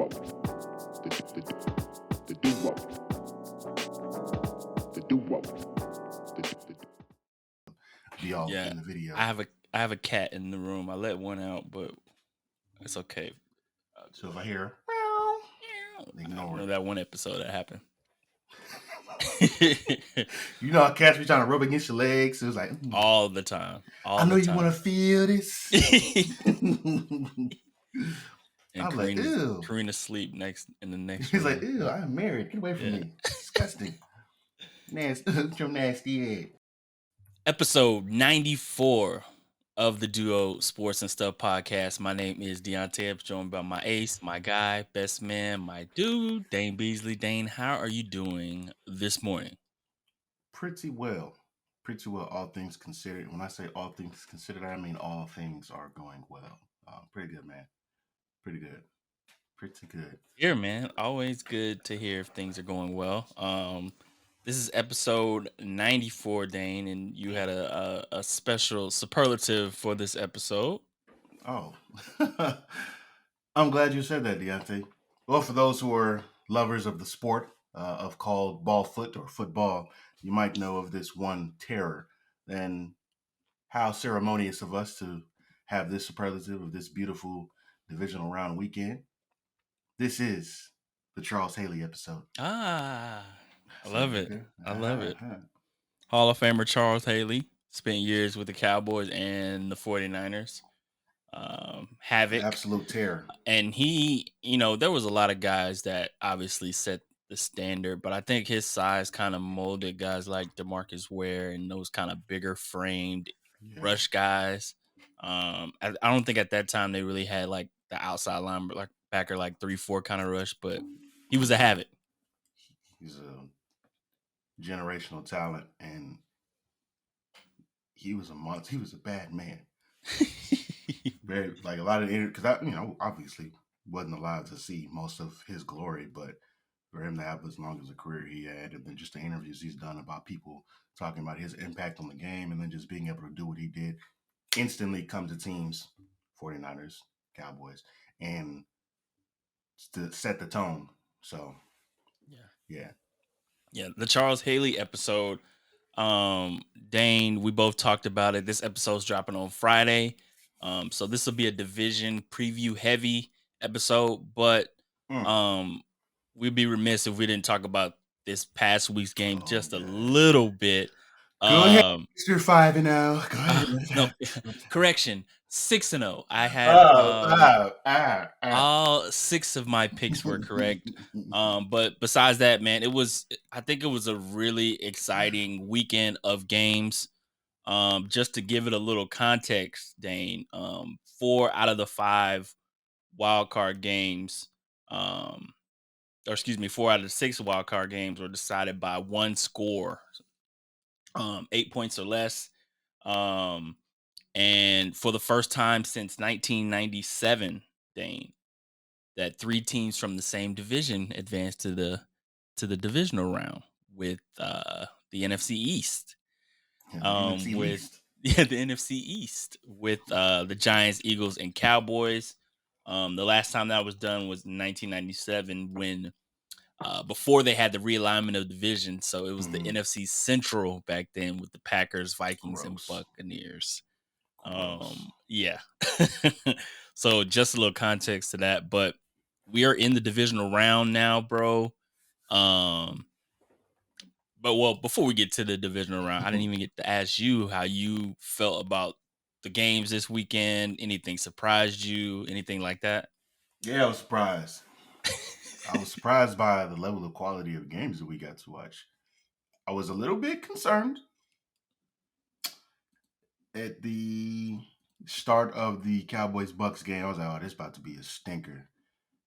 duo. The duo. The duo. Be all Yeah, in the video. I have a cat in the room. I let one out, but it's okay. So if I hear, ignore know it. that one episode that happened. You know, cats be trying to rub against your legs. So it was like all the time. I know you want to feel this. And I'm like, ew. Karina's sleep in the next He's room. like, ew, I'm married. Get away from me. Disgusting. Nasty. Your nasty head. Episode 94 of the Duo Sports and Stuff podcast. My name is Deonte. I'm joined by my ace, my guy, best man, my dude, Dane Beasley. Dane, how are you doing this morning? Pretty well. Pretty well, all things considered. When I say all things considered, I mean all things are going well. Pretty good, man. Pretty good. Pretty good. Here, man. Always good to hear if things are going well. This is episode 94, Dane, and you had a special superlative for this episode. Oh. I'm glad you said that, Deonte. Well, for those who are lovers of the sport of called ball foot or football, you might know of this one terror. And how ceremonious of us to have this superlative of this beautiful divisional round weekend. This is the Charles Haley episode. I love it. I love it. Uh-huh. Hall of Famer Charles Haley spent years with the Cowboys and the 49ers. Havoc. Absolute terror. And he, there was a lot of guys that obviously set the standard, but I think his size kind of molded guys like DeMarcus Ware and those kind of bigger framed rush guys. I don't think at that time they really had like the outside linebacker like 3-4 kind of rush, but he was a Havoc. He's a generational talent, and he was a monster. He was a bad man. Very like a lot of because I obviously wasn't allowed to see most of his glory, but for him to have as long as a career he had, and then just the interviews he's done about people talking about his impact on the game, and then just being able to do what he did, instantly come to teams, 49ers, Cowboys, and to set the tone. So yeah. The Charles Haley episode. Dane, we both talked about it. This episode's dropping on Friday. So this will be a division preview heavy episode, but we'd be remiss if we didn't talk about this past week's game just a little bit. Go ahead. You're 5-0. Go ahead. No, correction. 6-0. I had all 6 of my picks were correct. But besides that, man, I think it was a really exciting weekend of games. Just to give it a little context, Dane, 4 out of the 5 wild card games, 4 out of the 6 wild card games were decided by one score, 8 points or less. And for the first time since 1997, Dane, that 3 teams from the same division advanced to the divisional round with the NFC East. The NFC East with the Giants, Eagles, and Cowboys. The last time that was done was in 1997 when before they had the realignment of division. So it was the NFC Central back then with the Packers, Vikings, and Buccaneers. So just a little context to that, but we are in the divisional round now, bro. But before we get to the divisional round, I didn't even get to ask you how you felt about the games this weekend. Anything surprised you? Anything like that? Yeah, I was surprised. I was surprised by the level of quality of games that we got to watch. I was a little bit concerned at the start of the Cowboys-Bucks game. I was like, oh, this is about to be a stinker.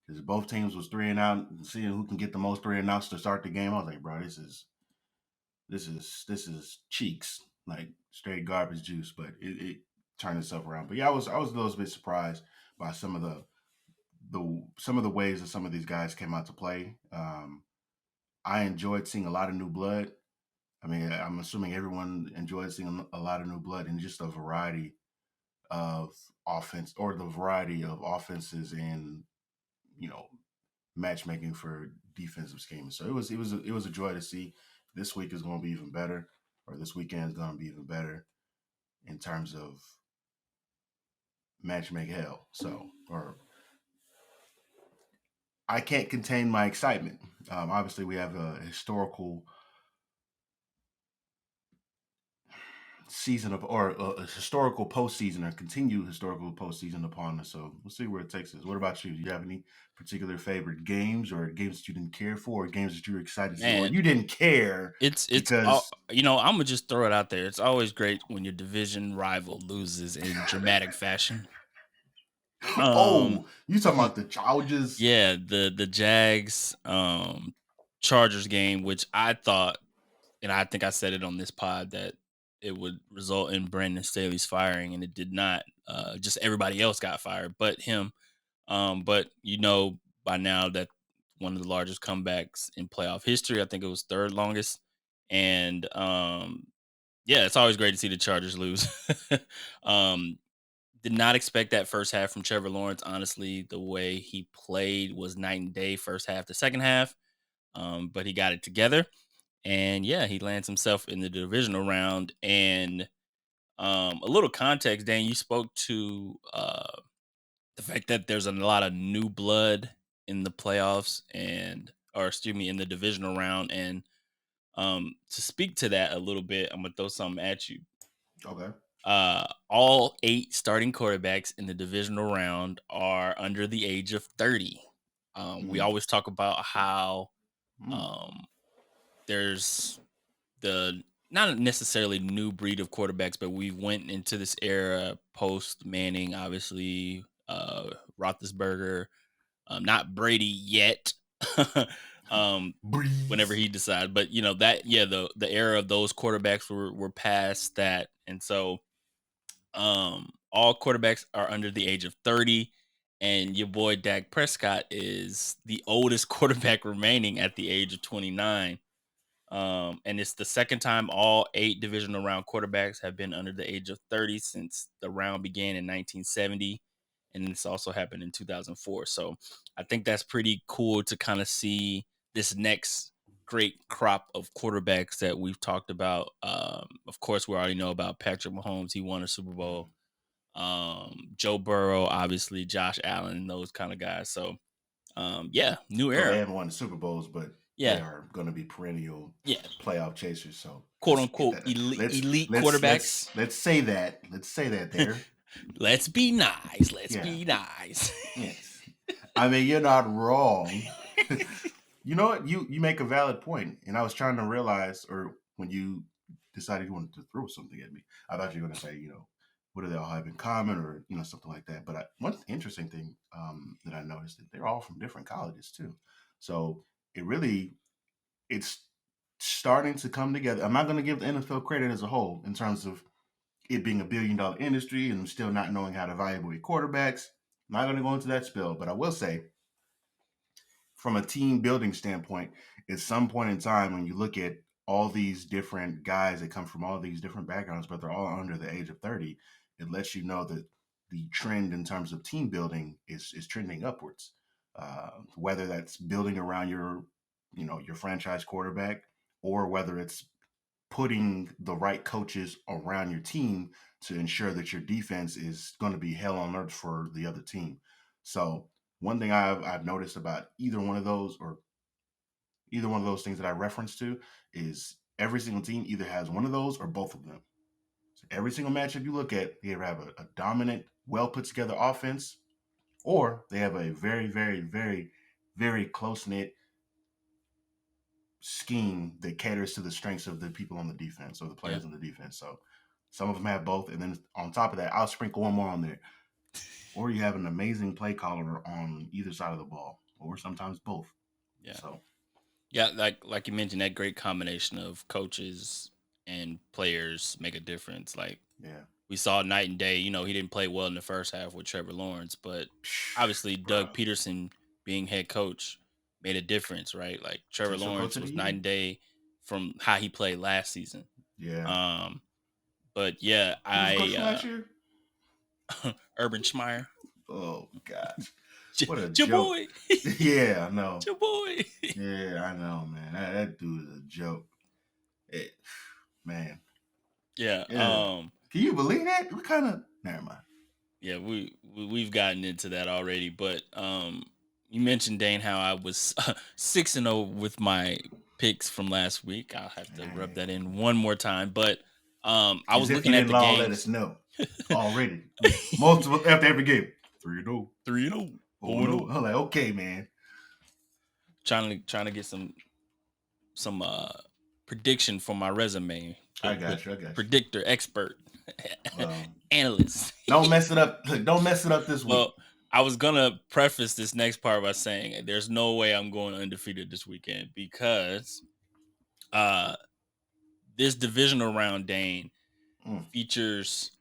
Because both teams was 3 and out, and seeing who can get the most 3 and outs to start the game. I was like, bro, this is cheeks, like straight garbage juice. But it turned itself around. But yeah, I was a little bit surprised by some of the ways that some of these guys came out to play. I enjoyed seeing a lot of new blood. I mean, I'm assuming everyone enjoyed seeing a lot of new blood and just a variety of offense, or the variety of offenses and matchmaking for defensive scheme. So it was a joy to see. This week is going to be even better, or this weekend is going to be even better in terms of matchmaking hell. So, or I can't contain my excitement. Obviously, we have a historical season of, or a historical postseason, or continued historical postseason upon us. So we'll see where it takes us. What about you? Do you have any particular favorite games, or games that you didn't care for, or games that you were excited to see, or Man, you didn't care it's because I'm gonna just throw it out there. It's always great when your division rival loses in dramatic fashion. oh, you talking about the Chargers? Yeah, the Jags Chargers game, which I thought, and I think I said it on this pod, that it would result in Brandon Staley's firing, and it did not. Just everybody else got fired, but him. But by now that one of the largest comebacks in playoff history. I think it was third longest, and yeah, it's always great to see the Chargers lose. um, did not expect that first half from Trevor Lawrence. Honestly, the way he played was night and day, first half to second half. But he got it together. And yeah, he lands himself in the divisional round. And a little context, Dan, you spoke to the fact that there's a lot of new blood in the playoffs or excuse me, in the divisional round. And to speak to that a little bit, I'm gonna throw something at you. Okay. All 8 starting quarterbacks in the divisional round are under the age of 30. We always talk about how there's the not necessarily new breed of quarterbacks, but we went into this era post Manning, obviously, Roethlisberger, not Brady yet. Whenever he decided, but the era of those quarterbacks were past that, and so all quarterbacks are under the age of 30, and your boy Dak Prescott is the oldest quarterback remaining at the age of 29. And it's the second time all 8 divisional round quarterbacks have been under the age of 30 since the round began in 1970. And this also happened in 2004. So I think that's pretty cool to kind of see this next great crop of quarterbacks that we've talked about. Of course, we already know about Patrick Mahomes. He won a Super Bowl. Joe Burrow, obviously, Josh Allen, those kind of guys. So, yeah, new So they era. haven't won the Super Bowls, but they Yeah, are going to be perennial yeah, playoff chasers. So quote unquote elite quarterbacks. let's say that. Let's say that there. Let's be nice. Let's Yeah. be nice. Yes. I mean, you're not wrong. You know what? You make a valid point, and I was trying to realize, or when you decided you wanted to throw something at me, I thought you were going to say, what do they all have in common, or something like that. But one interesting thing that I noticed that they're all from different colleges too, so it's starting to come together. I'm not going to give the NFL credit as a whole in terms of it being $1 billion industry and still not knowing how to evaluate quarterbacks. I'm not going to go into that spill, but I will say, from a team building standpoint, at some point in time, when you look at all these different guys that come from all these different backgrounds, but they're all under the age of 30, it lets you know that the trend in terms of team building is trending upwards. Whether that's building around your franchise quarterback, or whether it's putting the right coaches around your team to ensure that your defense is going to be hell on earth for the other team. So one thing I've noticed about either one of those things that I referenced to is every single team either has one of those or both of them. So every single matchup you look at, they either have a dominant, well put together offense, or they have a very, very, very, very close knit scheme that caters to the strengths of the people on the defense, or the players on the defense. So some of them have both, and then on top of that, I'll sprinkle one more on there. Or you have an amazing play caller on either side of the ball, or sometimes both. Yeah. So yeah, like you mentioned, that great combination of coaches and players make a difference. Like, yeah, we saw night and day. He didn't play well in the first half with Trevor Lawrence, but obviously bro, Doug Peterson being head coach made a difference, right? Like, Trevor potential coach Lawrence of the was night year. and day from how he played last season. Yeah, But yeah, who was the coach from last year? Urban Schmeyer. Oh gosh, What a your joke. boy. Yeah, I know. Your boy. Yeah, I know, man. That dude is a joke. Man. Yeah. Can you believe that? We kind of never mind. Yeah, we've gotten into that already, but you mentioned, Dane, how I was 6-0 with my picks from last week. I'll have to rub that in one more time, but I As was if you looking at didn't the all let us games. know already. Multiple after every game. 3-0. 3-0. Oh no. I'm like, okay, man. Trying to get some prediction for my resume. I got you. Predictor, expert, analyst. Don't mess it up. Look, don't mess it up this week. Well, I was gonna preface this next part by saying there's no way I'm going undefeated this weekend because this divisional round, Dane, features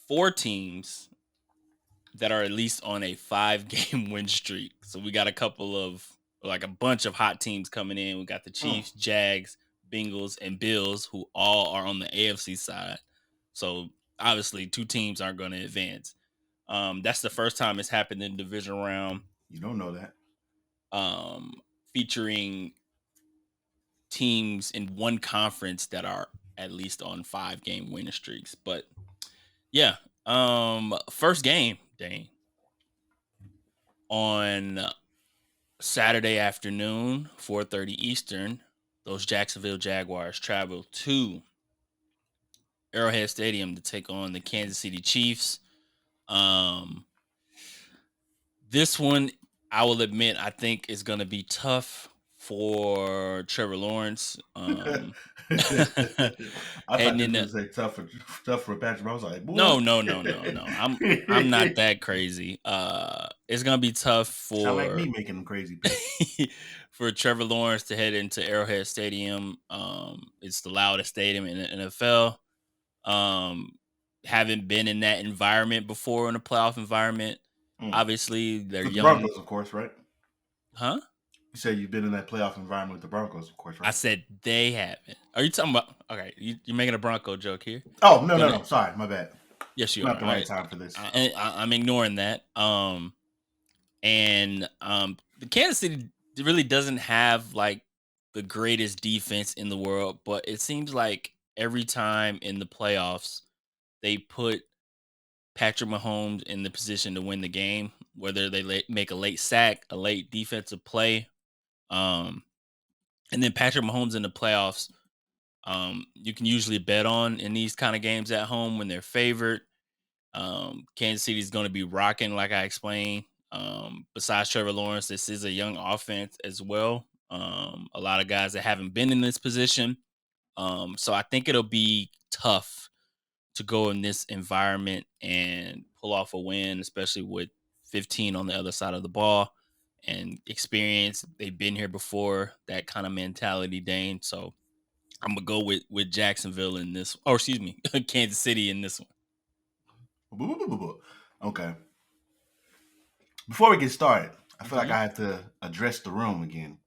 4 teams that are at least on a 5-game win streak. So we got a bunch of hot teams coming in. We got the Chiefs, Jags, Bengals, and Bills, who all are on the AFC side. So obviously 2 teams aren't going to advance. That's the first time it's happened in the divisional round. You don't know that. Featuring teams in one conference that are at least on 5-game winning streaks. But yeah, first game, Dane, on Saturday afternoon, 4:30 Eastern, those Jacksonville Jaguars travel to Arrowhead Stadium to take on the Kansas City Chiefs. This one, I will admit, I think is going to be tough for Trevor Lawrence. I thought you were going to say tough for Patrick. I was like, boy. No. I'm not that crazy. It's gonna be tough for sound like me making them crazy picks. for Trevor Lawrence to head into Arrowhead Stadium. It's the loudest stadium in the NFL. Haven't been in that environment before, in a playoff environment. Obviously, they're with young. The Broncos, of course, right? Huh? You said you've been in that playoff environment with the Broncos, of course, right? I said they haven't. Are you talking about? Okay, you're making a Bronco joke here. Oh no. Sorry, my bad. Yes, you are. Not Not the right time for this. I'm ignoring that. And the Kansas City really doesn't have like the greatest defense in the world, but it seems like every time in the playoffs they put Patrick Mahomes in the position to win the game, whether they make a late sack, a late defensive play, and then Patrick Mahomes in the playoffs, you can usually bet on in these kind of games at home when they're favored. Kansas City is going to be rocking, like I explained. Besides Trevor Lawrence, this is a young offense as well. A lot of guys that haven't been in this position. So I think it'll be tough to go in this environment and pull off a win, especially with 15 on the other side of the ball and experience. They've been here before, that kind of mentality, Dane. So I'm going to go with Jacksonville in this, or excuse me, Kansas City in this one. Okay. Before we get started, I feel like I have to address the room again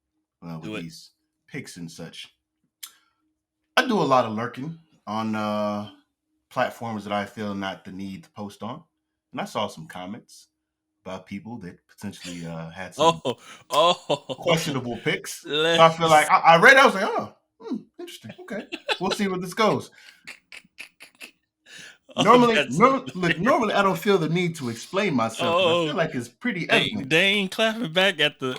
with these picks and such. I do a lot of lurking on platforms that I feel not the need to post on. And I saw some comments about people that potentially had some questionable picks. So I feel like I read it, I was like, oh, interesting. Okay. We'll see where this goes. Normally, I don't feel the need to explain myself. I feel like it's pretty evident. They ain't clapping back at the.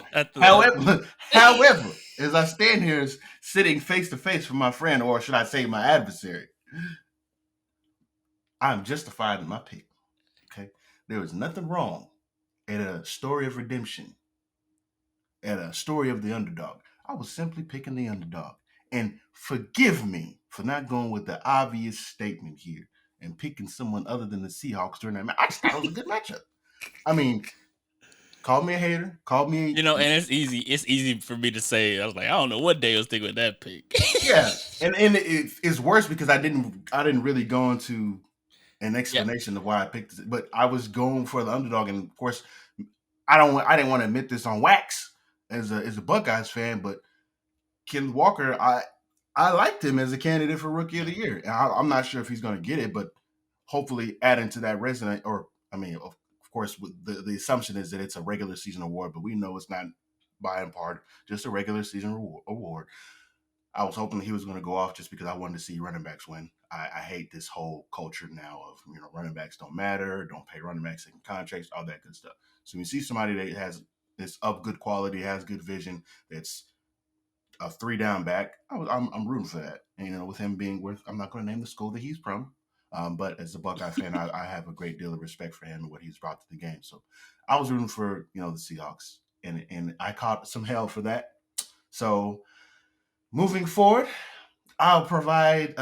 However, as I stand here sitting face to face with my friend, or should I say my adversary, I'm justified in my pick. Okay, there was nothing wrong at a story of redemption, at a story of the underdog. I was simply picking the underdog, and forgive me for not going with the obvious statement here and picking someone other than the Seahawks during that match. I just thought it was a good matchup. I mean, call me a hater, call me, and it's easy. It's easy for me to say. I was like, I don't know what day I was thinking with that pick. Yeah, and it's worse because I didn't really go into an explanation of why I picked it, but I was going for the underdog, and of course, I didn't want to admit this on wax as a Buckeyes fan, but Ken Walker, I liked him as a candidate for Rookie of the Year. And I'm not sure if he's going to get it, but hopefully adding to that resume, of course, the assumption is that it's a regular season award, but we know it's not by and part just a regular season award. I was hoping he was going to go off just because I wanted to see running backs win. I hate this whole culture now of, running backs don't matter, don't pay running backs in contracts, all that good stuff. So when you see somebody that is of good quality, has good vision, that's a 3-down back, I'm rooting for that. And, with him being I'm not going to name the school that he's from, but as a Buckeye fan, I have a great deal of respect for him and what he's brought to the game. So I was rooting for, the Seahawks, and I caught some hell for that. So moving forward, I'll provide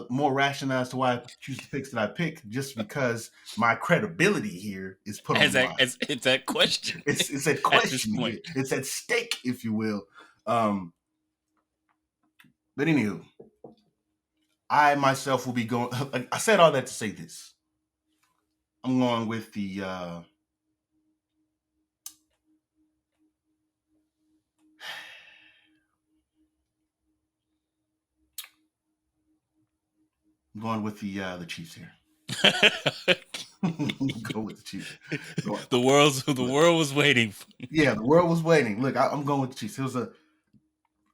more rationale as to why I choose the picks that I pick, just because my credibility here is put on the line. It's that question. It's at question. It's at stake, if you will. But anywho, I myself will be going. I said all that to say this. I'm going with the. I'm going with the Chiefs here. Go with the Chiefs. The world was waiting. Yeah, the world was waiting. Look, I'm going with the Chiefs. It was a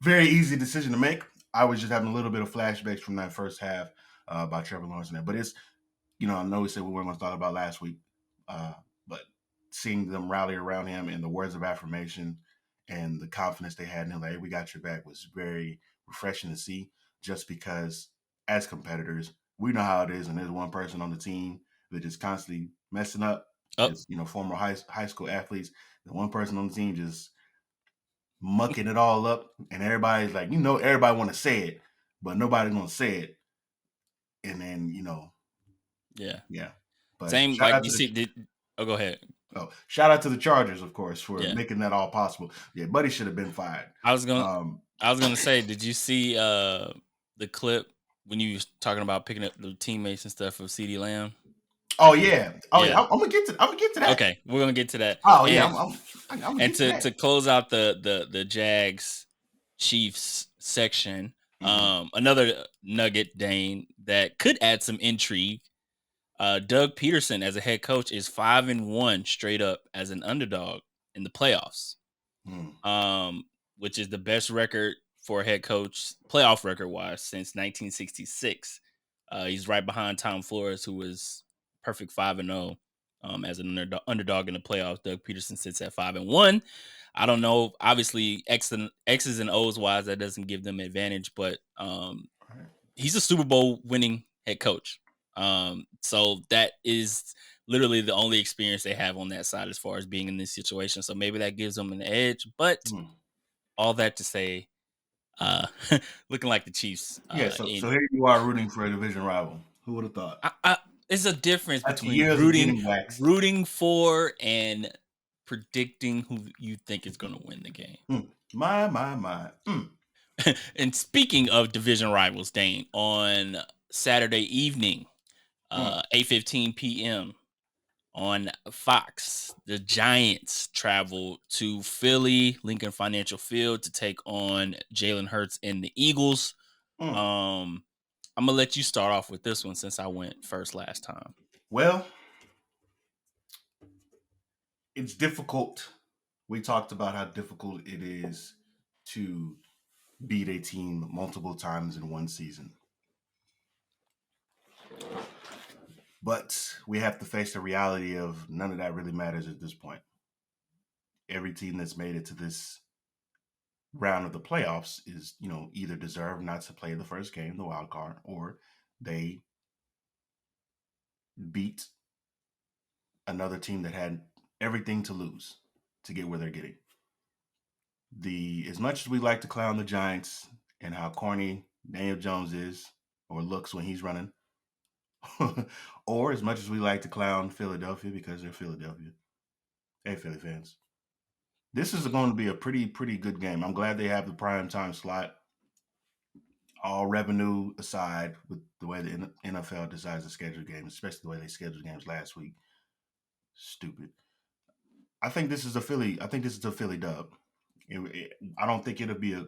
very easy decision to make. I was just having a little bit of flashbacks from that first half by Trevor Lawrence and that. But it's, I know we said we weren't going to talk about last week, but seeing them rally around him and the words of affirmation and the confidence they had in him, like, hey, we got your back, was very refreshing to see, just because as competitors, we know how it is, and there's one person on the team that is constantly messing up. As, former high school athletes, the one person on the team just mucking it all up, and everybody's like, everybody want to say it, but nobody's gonna say it. And then, yeah. But same, like you see. Go ahead. Oh, shout out to the Chargers, of course, for making that all possible. Yeah, Buddy should have been fired. I was gonna say, did you see the clip when you was talking about picking up the teammates and stuff of CeeDee Lamb? Oh yeah. I'm gonna get to that. Okay, we're gonna get to that. Oh yeah. And to close out the Jags Chiefs section, another nugget, Dane, that could add some intrigue. Doug Peterson as a head coach is 5-1 straight up as an underdog in the playoffs, which is the best record for a head coach, playoff record wise, since 1966. He's right behind Tom Flores, who was perfect 5-0 as an underdog in the playoffs. Doug Peterson sits at 5-1. I don't know, obviously X's and O's wise, that doesn't give them advantage, but he's a Super Bowl winning head coach. So that is literally the only experience they have on that side as far as being in this situation. So maybe that gives them an edge, but all that to say, looking like the Chiefs. So here you are rooting for a division rival. Who would have thought? It's a difference between rooting for and predicting who you think is going to win the game. My. And speaking of division rivals, Dane, on Saturday evening, 8:15 p.m. on Fox, the Giants travel to Philly, Lincoln Financial Field, to take on Jalen Hurts and the Eagles. I'm gonna let you start off with this one since I went first last time. Well, it's difficult. We talked about how difficult it is to beat a team multiple times in one season. But we have to face the reality of none of that really matters at this point. Every team that's made it to this round of the playoffs is, either deserve not to play the first game, the wild card, or they beat another team that had everything to lose to get where they're getting. As much as we like to clown the Giants and how corny Daniel Jones is or looks when he's running, or as much as we like to clown Philadelphia because they're Philadelphia. Hey, Philly fans. This is going to be a pretty good game. I'm glad they have the prime time slot. All revenue aside, with the way the NFL decides to schedule games, especially the way they scheduled games last week. Stupid. I think this is a Philly dub. I don't think it'll be a.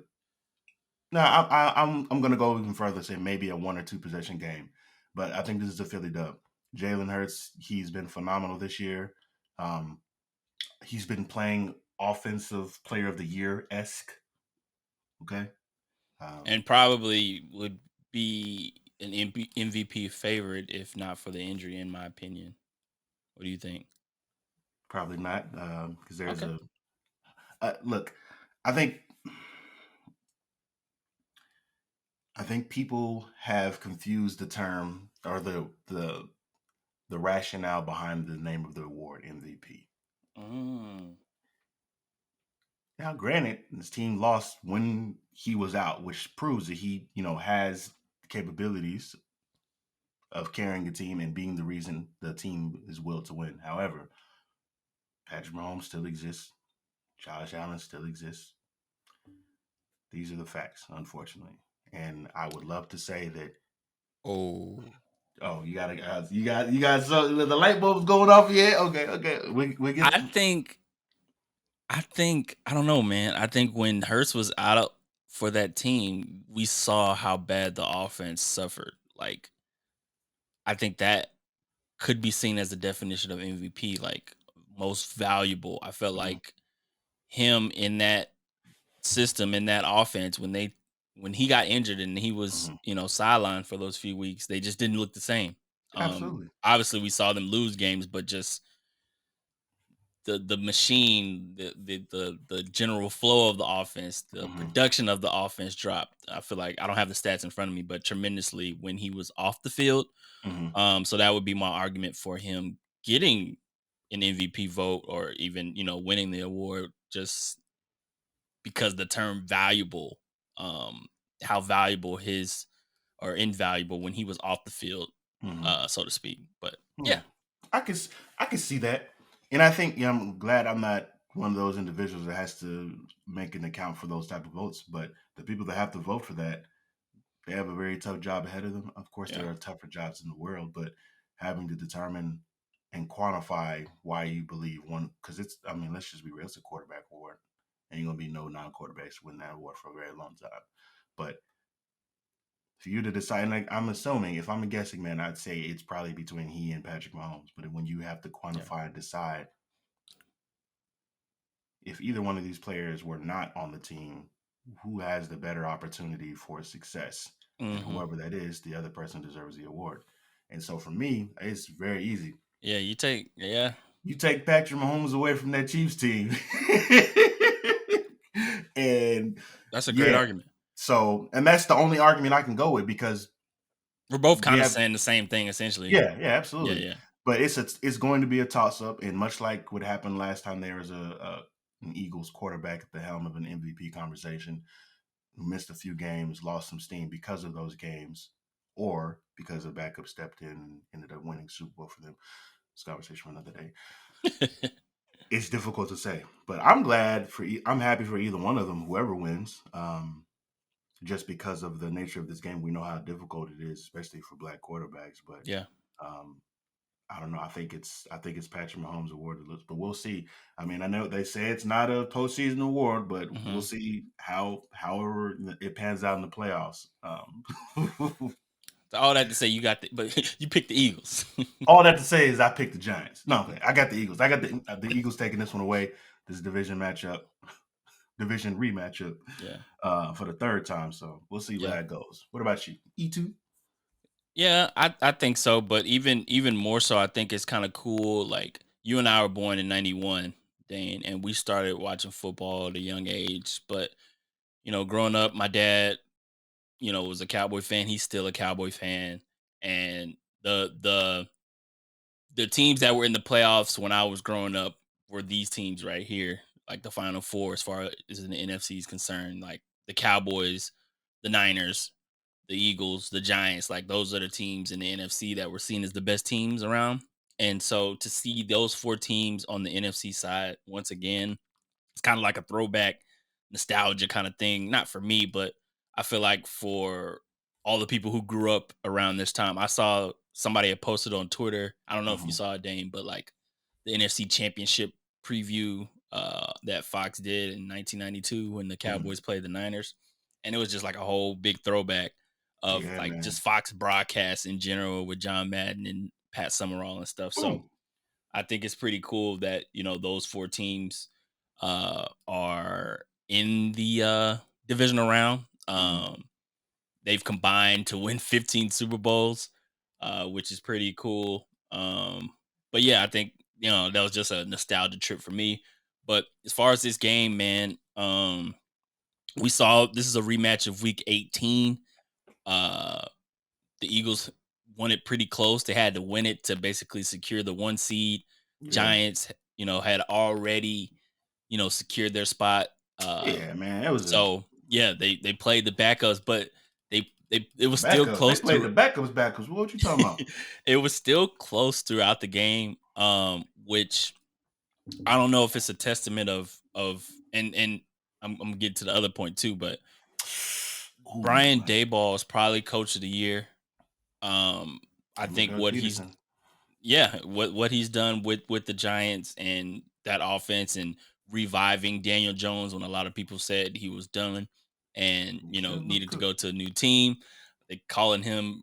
No, I'm going to go even further, say maybe a 1 or 2 possession game. But I think this is a Philly dub. Jalen Hurts, he's been phenomenal this year. He's been playing offensive player of the year-esque. Okay. And probably would be an MVP favorite if not for the injury, in my opinion. What do you think? Probably not, because there's Okay. a look. I think people have confused the term or the rationale behind the name of the award, MVP. Mm. Now, granted, his team lost when he was out, which proves that he, has capabilities of carrying a team and being the reason the team is willed to win. However, Patrick Mahomes still exists. Josh Allen still exists. These are the facts, unfortunately. And I would love to say that. Oh, you got so the light bulb's going off. Yeah, okay. We get. I don't know, man. I think when Hurts was out for that team, we saw how bad the offense suffered. Like, I think that could be seen as the definition of MVP, like most valuable. I felt Mhm, like him in that system, in that offense, when he got injured and he was, mhm. sidelined for those few weeks, they just didn't look the same. Absolutely. Obviously we saw them lose games, but just the machine, the general flow of the offense, the Hmm. production of the offense dropped. I feel like I don't have the stats in front of me, but tremendously when he was off the field. Hmm. So that would be my argument for him getting an MVP vote or even, winning the award just because the term valuable, um, how valuable his or invaluable when he was off the field, Hmm. so to speak. But Yeah, yeah, I can I can see that, and I think I'm glad I'm not one of those individuals that has to make an account for those type of votes. But the people that have to vote for that, they have a very tough job ahead of them. Of course, yeah, there are tougher jobs in the world, but having to determine and quantify why you believe one, because it's, I mean, let's just be real, it's a quarterback award. Ain't gonna be no non-quarterbacks win that award for a very long time. But for you to decide, like I'm assuming, if I'm guessing, man, I'd say it's probably between he and Patrick Mahomes. But when you have to yeah. quantify and decide if either one of these players were not on the team, who has the better opportunity for success? And Hmm. whoever that is, the other person deserves the award. And so for me, it's very easy. Yeah, you take yeah. You take Patrick Mahomes away from that Chiefs team. And That's a great yeah, argument. so, and that's the only argument I can go with because We're both we kind of have, saying the same thing essentially. yeah, Yeah, absolutely. yeah. But it's going to be a toss up, and much like what happened last time, there was an Eagles quarterback at the helm of an MVP conversation who missed a few games, lost some steam because of those games, or because a backup stepped in and ended up winning Super Bowl for them. This conversation for another day. It's difficult to say, but I'm glad for. I'm happy for either one of them, whoever wins. Just because of the nature of this game, we know how difficult it is, especially for black quarterbacks. But Yeah. um, I don't know. I think it's Patrick Mahomes award, but we'll see. I mean, I know they say it's not a postseason award, but we'll Hmm. see however it pans out in the playoffs. All that to say, but you picked the Eagles. All that to say is I picked the Giants. No, okay, I got the Eagles. I got the Eagles taking this one away. This division rematchup, Yeah, for the third time. So we'll see where yeah, that goes. What about you? E2? yeah. I think so, but even more so, I think it's kind of cool. Like you and I were born in '91, Dane, and we started watching football at a young age. But growing up, my dad, was a Cowboy fan. He's still a Cowboy fan, and the teams that were in the playoffs when I was growing up were these teams right here, like the Final Four as far as the NFC is concerned, like the Cowboys, the Niners, the Eagles, the Giants. Like those are the teams in the NFC that were seen as the best teams around. And so to see those four teams on the NFC side once again, it's kind of like a throwback nostalgia kind of thing. Not for me, but I feel like for all the people who grew up around this time. I saw somebody had posted on Twitter. I don't know if you Mm-hmm. saw it, Dane, but like the NFC Championship preview that Fox did in 1992 when the Mm-hmm. Cowboys played the Niners, and it was just like a whole big throwback of Yeah, like man. just Fox broadcasts in general with John Madden and Pat Summerall and stuff. So Ooh. I think it's pretty cool that, those 4 teams are in the divisional round. They've combined to win 15 Super Bowls, which is pretty cool. But yeah, I think, that was just a nostalgia trip for me. But as far as this game, man, we saw this is a rematch of week 18. Uh, the Eagles won it pretty close. They had to win it to basically secure the 1 seed. Yeah. Giants, had already, secured their spot. Yeah, man. It was So yeah, they played the backups, but it was still backups. They close played to the backups backwards. What you talking about? it was still close throughout the game. Which I don't know if it's a testament of and I'm gonna get to the other point too, but Ooh, Brian Daboll is probably coach of the year. I him and think Doug Peterson. what he's done with the Giants and that offense and reviving Daniel Jones when a lot of people said he was done and He still look needed to good. go to a new team. They calling him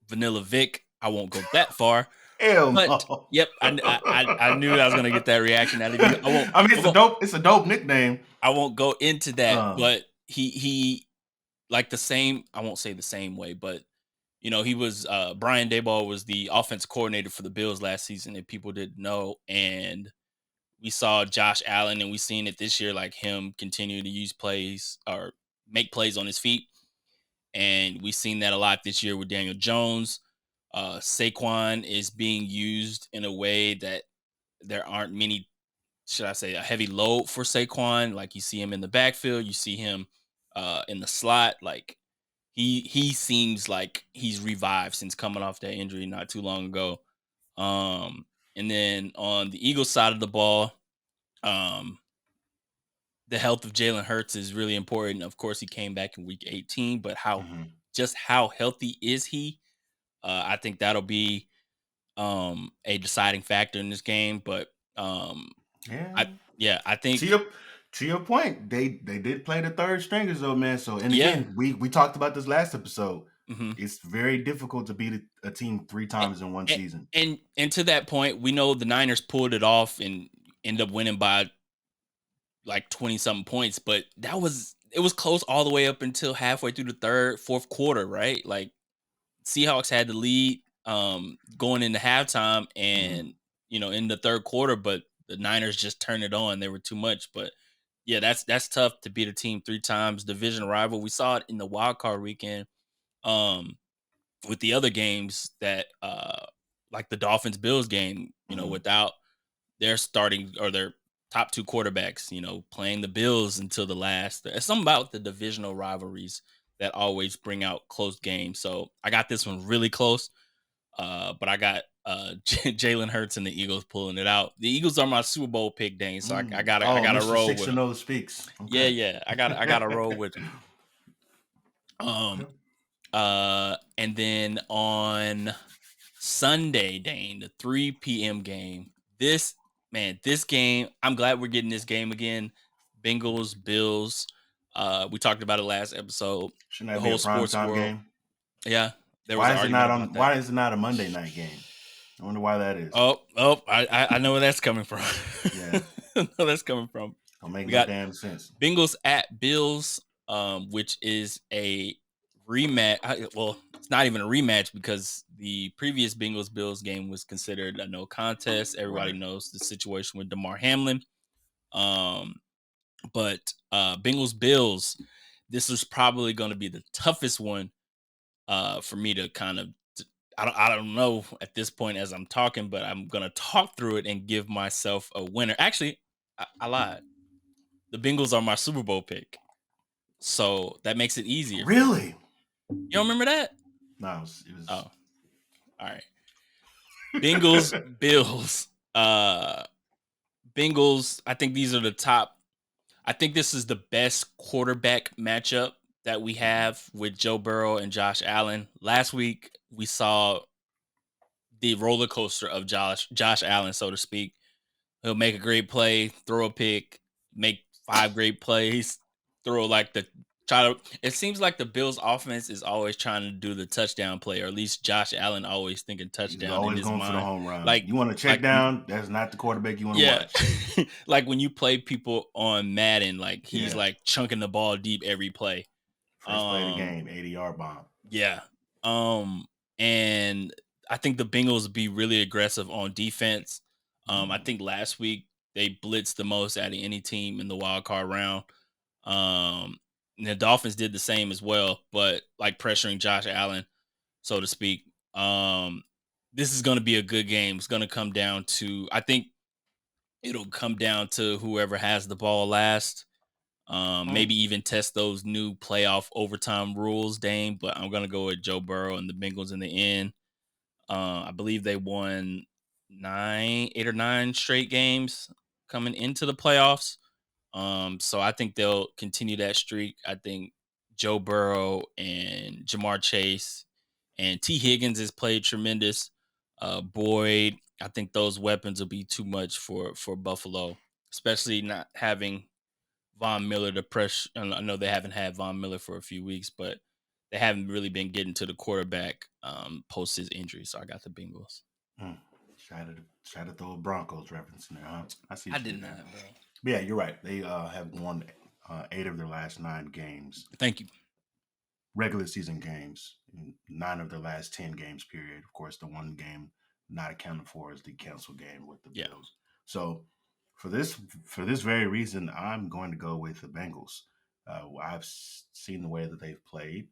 Vanilla Vic. I won't go that far, Hell but no. yep, I knew I was gonna get that reaction out of you. I mean, it's a dope nickname. I won't go into that, Um, but he like the same. I won't say the same way, but he was Brian Daboll was the offense coordinator for the Bills last season, and people didn't know. And we saw Josh Allen, and we seen it this year, like him continue to use plays or make plays on his feet. And we've seen that a lot this year with Daniel Jones. Saquon is being used in a way that there aren't many, should I say, a heavy load for Saquon. Like you see him in the backfield, you see him in the slot. Like he seems like he's revived since coming off that injury not too long ago. And then on the Eagles side of the ball, um, the health of Jalen Hurts is really important. Of course, he came back in week 18, but mhm. how healthy is he? I think that'll be a deciding factor in this game. But Yeah. I yeah, I To think your to your point, they did play the third stringers though, man. So and yeah. again, we talked about this last episode. hmm It's very difficult to beat a team 3 times in one And, season. and to that point, we know the Niners pulled it off and end up winning by like 20 something points, but it was close all the way up until halfway through the third, fourth quarter, right? Like Seahawks had the lead going into halftime Mhm. and in the third quarter, but the Niners just turned it on. They were too much. But yeah, that's tough to beat a team 3 times, division rival. We saw it in the wild card weekend. With the other games that like the Dolphins Bills game, Mhm. without their starting or their top 2 quarterbacks, playing the Bills until the last. It's something about the divisional rivalries that always bring out close games. So I got this one really close, but I got Jalen Hurts and the Eagles pulling it out. The Eagles are my Super Bowl pick, Dane. So I Oh, gotta Mr. roll Six with and them. O speaks. Yeah, Okay. yeah, I gotta roll with them. Okay. And then on Sunday, Dane, the 3 p.m. game. This game, I'm glad we're getting this game again. Bengals, Bills. We talked about it last episode. Shouldn't The that be a whole sports primetime world. game? Yeah, there was an argument about that. Why is it not a Monday night game? I wonder why that is. I know where that's coming from. Yeah. I know that's coming from. Don't make We no got damn sense. Bengals at Bills, which is a rematch. Well, it's not even a rematch because the previous Bengals Bills game was considered a no contest. Everybody Right. knows the situation with DeMar Hamlin. Um, but Bengals Bills, this was probably going to be the toughest one for me to kind of. I don't know at this point as I'm talking, but I'm gonna talk through it and give myself a winner. Actually, I lied. The Bengals are my Super Bowl pick. So that makes it easier for me. Really? You don't remember that? No, it Oh, was all right. Bengals, Bills. Bengals, I think these are the top. I think this is the best quarterback matchup that we have with Joe Burrow and Josh Allen. Last week we saw the roller coaster of Josh Allen, so to speak. He'll make a great play, throw a pick, make 5 great plays, throw like the It seems like the Bills offense is always trying to do the touchdown play, or at least Josh Allen always thinking He's touchdown in always his going for the mind. home run. Like You want to check like down? That's not the quarterback you want to yeah. watch. Like when you play people on Madden, like he's Yeah. like chunking the ball deep every play. First play of the Um game, 80-yard bomb. yeah. And I think the Bengals will be really aggressive on defense. I think last week they blitzed the most out of any team in the wild card round. And the Dolphins did the same as well, but like pressuring Josh Allen, so to speak. This is going to be a good game. It's going to come down to, I think it'll come down to whoever has the ball last. Maybe even test those new playoff overtime rules, Dane. But I'm gonna go with Joe Burrow and the Bengals in the end. I believe they won 8 or 9 straight games coming into the playoffs. So I think they'll continue that streak. I think Joe Burrow and Jamar Chase and T. Higgins has played tremendous. Boyd, I think those weapons will be too much for Buffalo, especially not having Von Miller to press. I know they haven't had Von Miller for a few weeks, but they haven't really been getting to the quarterback post his injury. So I got the Bengals. Try to throw a Broncos reference in there, huh? I see I what you did did there. not, bro. But yeah, you're right. They have won 8 of their last 9 games. Thank you. Regular season games, 9 of their last 10 games, period. Of course, the one game not accounted for is the canceled game with the Yeah. Bills. So for this very reason, I'm going to go with the Bengals. I've seen the way that they've played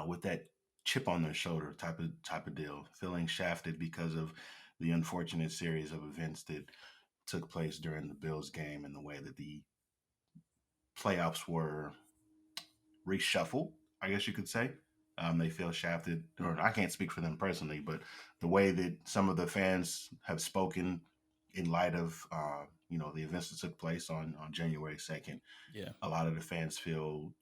with that chip on their shoulder type of deal, feeling shafted because of the unfortunate series of events that took place during the Bills game and the way that the playoffs were reshuffled, I guess you could say. They feel shafted, or I can't speak for them personally, but the way that some of the fans have spoken in light of the events that took place on January 2nd, Yeah. a lot of the fans feel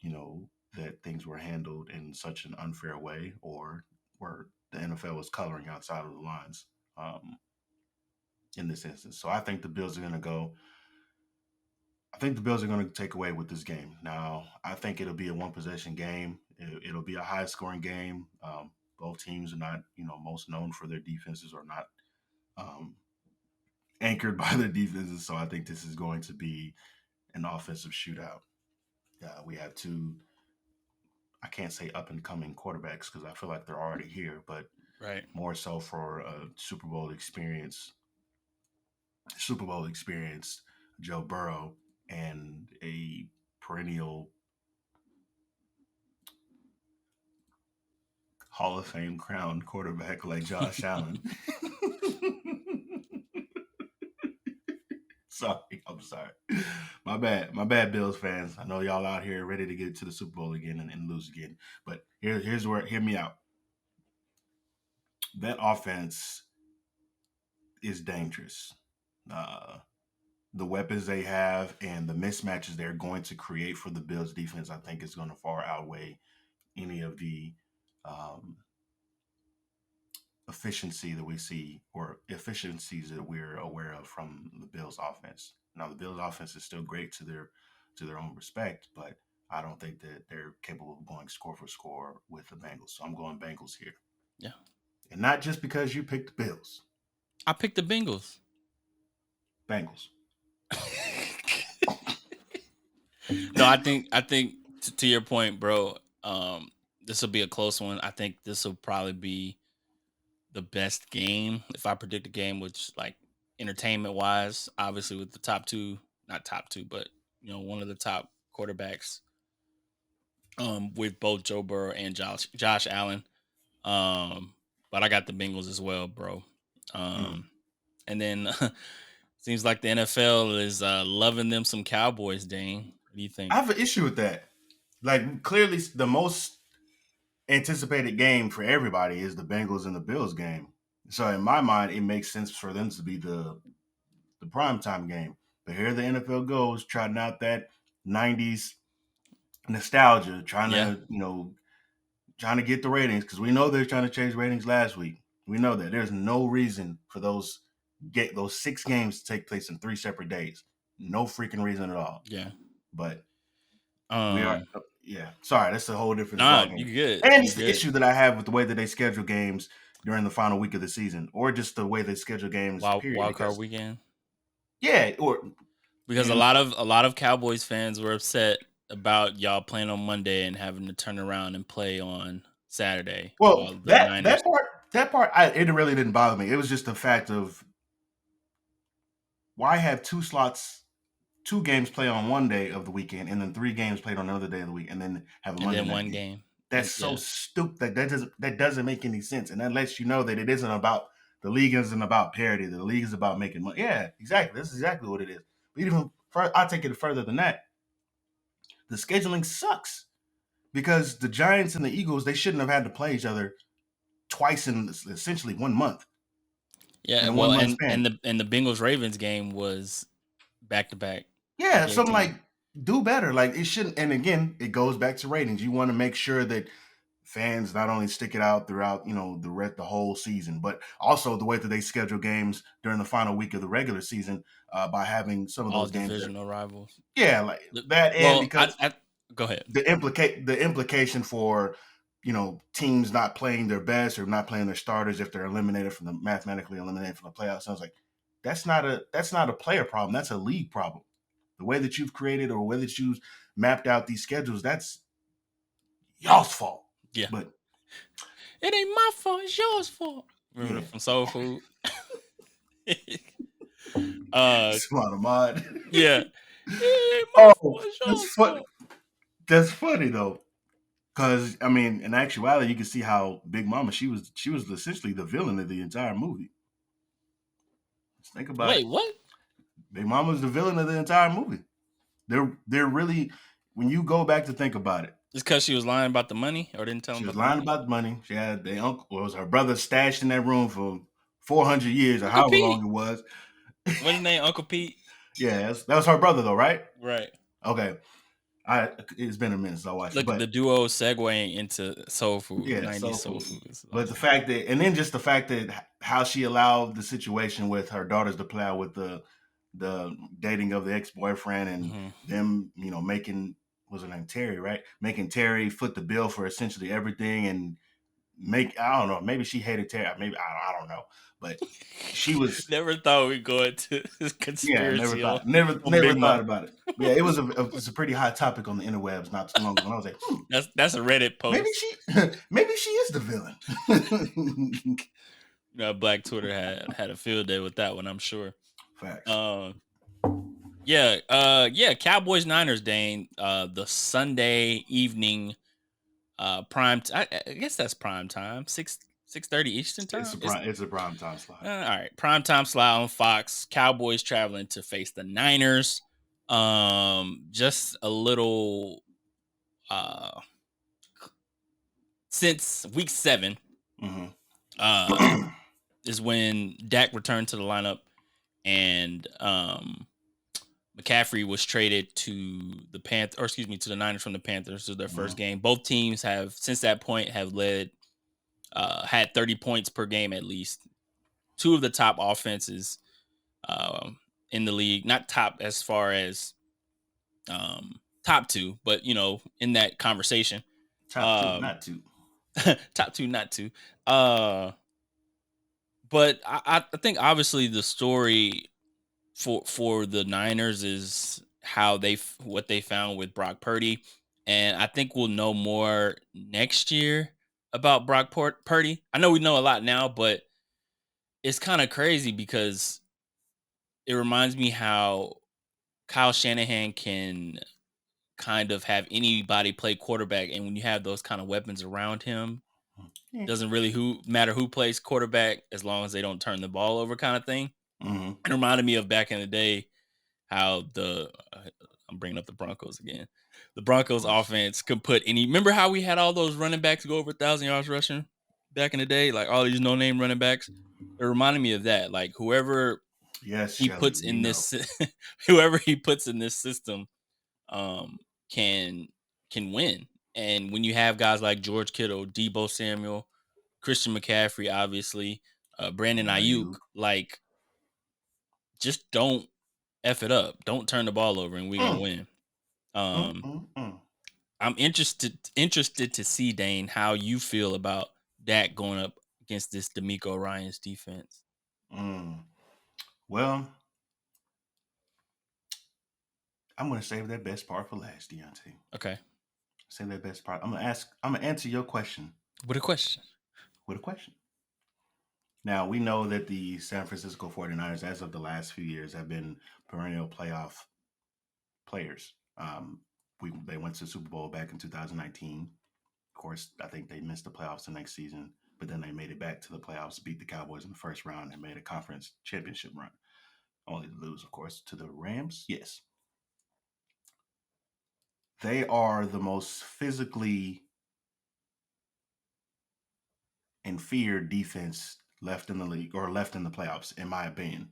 that things were handled in such an unfair way, or where the NFL was coloring outside of the lines in this instance. So I think the Bills are going to go. I think the Bills are going to take away with this game. Now, I think it'll be a one possession game. It'll be a high scoring game. Both teams are not, most known for their defenses, or not um, anchored by their defenses. So I think this is going to be an offensive shootout. We have two, I can't say up and coming quarterbacks because I feel like they're already here, but Right. more so for a Super Bowl experienced Joe Burrow and a perennial Hall of Fame crowned quarterback like Josh Allen. I'm sorry. My bad, Bills fans. I know y'all out here ready to get to the Super Bowl again and lose again. But hear me out. That offense is dangerous. Uh, the weapons they have and the mismatches they're going to create for the Bills defense, I think, is going to far outweigh any of the um, efficiency that we see, or efficiencies that we're aware of from the Bills offense. Now the Bills offense is still great to their own respect, but I don't think that they're capable of going score for score with the Bengals. So I'm going Bengals here. Yeah. And not just because you picked the Bills. I picked the Bengals. Bengals. No, I think to your point, bro. This will be a close one. I think this will probably be the best game if I predict a game, which like entertainment wise, obviously with the top two, not top two, but one of the top quarterbacks. With both Joe Burrow and Josh Allen. But I got the Bengals as well, bro. And then seems like the NFL is loving them some Cowboys, Dane. What do you think? I have an issue with that. Like, clearly the most anticipated game for everybody is the Bengals and the Bills game. So in my mind, it makes sense for them to be the primetime game. But here the NFL goes, trotting out that 90s nostalgia, trying to get the ratings, because we know they're trying to change ratings last week. We know that there's no reason for those 6 games to take place in 3 separate days. No freaking reason at all. Yeah. But We are, yeah. Sorry, that's a whole different Nah, ballgame. you good. And You it's the good. issue that I have with the way that they schedule games during the final week of the season, or just the way they schedule games. Period. Wild card Because weekend. Because a and lot of Cowboys fans were upset about y'all playing on Monday and having to turn around and play on Saturday well, while the that Niners. that part, it really didn't bother me. It was just the fact of why have two games play on one day of the weekend, and then 3 games played on another day of the week, and then have a And Monday then night one game. game. That's so stupid. That doesn't make any sense, and that lets you know that it isn't about the league. Isn't about parity. The league is about making money. Yeah, exactly. That's exactly what it is. But even I take it further than that. The scheduling sucks because the Giants and the Eagles, they shouldn't have had to play each other twice in essentially 1 month, in Yeah, a well, 1 month span. and the Bengals Ravens game was back to back Yeah, week so I'm 18. like, do better. Like it shouldn't. And again, it goes back to ratings. You want to make sure that fans not only stick it out throughout, the whole season, but also the way that they schedule games during the final week of the regular season, by having some of All those games that, divisional rivals. yeah, like that, and Well, because I go ahead. the implication for teams not playing their best or not playing their starters if they're mathematically eliminated from the playoffs. I was like, that's not a player problem. That's a league problem. The way that you've created or the way that you've mapped out these schedules, that's y'all's fault. Yeah. But It ain't my fault, it's yours fault. Remember yeah, that from Soul Food? Smart mod. Yeah. It ain't my Oh, fault, it's that's yours fun. fault. That's funny though, because I mean, in actuality, you can see how Big Mama she was essentially the villain of the entire movie. Just think about it. Wait, what? Big Mama's the villain of the entire movie. They're really, when you go back to think about it, It's because she was lying about the money or didn't tell him she was about the lying money? about the money. She had their uncle, or it was her brother, stashed in that room for 400 years or Uncle however long Pete. it was. What's his name? Uncle Pete? Yeah, that was her brother though, right? Right. Okay. It's been a minute since I watched it, Look at the but duo segueing into Soul Food, yeah, 90s soul Soul food. Food. Is But the awesome. fact that, and then just the fact that how she allowed the situation with her daughters to play out with the dating of the ex boyfriend and Mm-hmm. them, making, was her name Terry, right? Making Terry foot the bill for essentially everything, and I don't know, maybe she hated Terry, maybe I don't know, but she was, Never thought we'd go into this yeah, never conspiracy thought, never on never Big thought Mom. about it. Yeah, it's a pretty hot topic on the interwebs not too long ago. And I was like, That's a Reddit maybe post. she maybe she is the villain. Black Twitter had a field day with that one, I'm sure. Facts. Uh, yeah, Cowboys Niners, Dane. The Sunday evening I guess that's prime time. 6:30 Eastern time. It's a prime time slot. All right, prime time slot on Fox. Cowboys traveling to face the Niners. Just a little since week 7 Mm-hmm. is when Dak returned to the lineup, and McCaffrey was traded to to the Niners from the Panthers. This is their first game. Both teams have since that point have had 30 points per game at least. Two of the top offenses in the league, not top as far as top two, but in that conversation. Top two, Um, not two. top two, not two. But I think obviously the story for the Niners is what they found with Brock Purdy, and I think we'll know more next year about Purdy. I know we know a lot now, but it's kind of crazy because it reminds me how Kyle Shanahan can kind of have anybody play quarterback, and when you have those kind of weapons around him, Yeah. doesn't really matter who plays quarterback as long as they don't turn the ball over, kind of thing. Mm-hmm. It reminded me of back in the day how I'm bringing up the Broncos again. The Broncos offense could put any. Remember how we had all those running backs go over 1,000 yards rushing back in the day, like all these no name running backs. It reminded me of that. Like whoever Yes, he Shelly, puts we in know. this, whoever he puts in this system, um, can win. And when you have guys like George Kittle, Debo Samuel, Christian McCaffrey, obviously, Brandon Brandon Ayuk, Ayuk. like just don't F it up. Don't turn the ball over, and we're gonna Mm, win. mm, mm, mm. I'm interested to see, Dane, how you feel about Dak going up against this D'Amico Ryans defense. Well, I'm gonna save that best part for last, Deonte. Okay. Save that best part. I'm gonna answer your question With a question. with a question. Now, we know that the San Francisco 49ers, as of the last few years, have been perennial playoff players. They went to the Super Bowl back in 2019. Of course, I think they missed the playoffs the next season, but then they made it back to the playoffs, beat the Cowboys in the first round, and made a conference championship run. Only to lose, of course, to the Rams. Yes. They are the most physically and feared defense left in the league or left in the playoffs, in my opinion.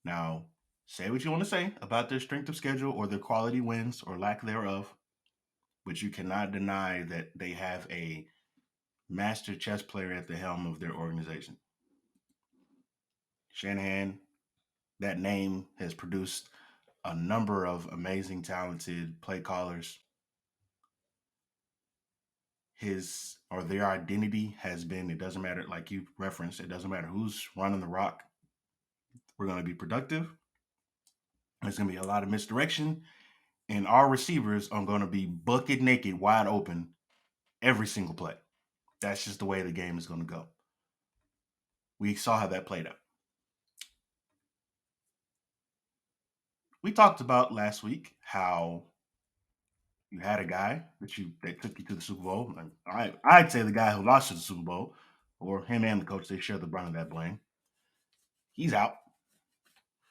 Now, say what you want to say about their strength of schedule or their quality wins or lack thereof, but you cannot deny that they have a master chess player at the helm of their organization. Shanahan, that name has produced a number of amazing, talented play callers. His or their identity has been, it doesn't matter, like you referenced, it doesn't matter who's running the rock. We're going to be productive. There's going to be a lot of misdirection, and our receivers are going to be bucket naked, wide open every single play. That's just the way the game is going to go. We saw how that played out. We talked about last week how you had a guy that took you to the Super Bowl. I'd say the guy who lost to the Super Bowl, or him and the coach, they share the brunt of that blame. He's out.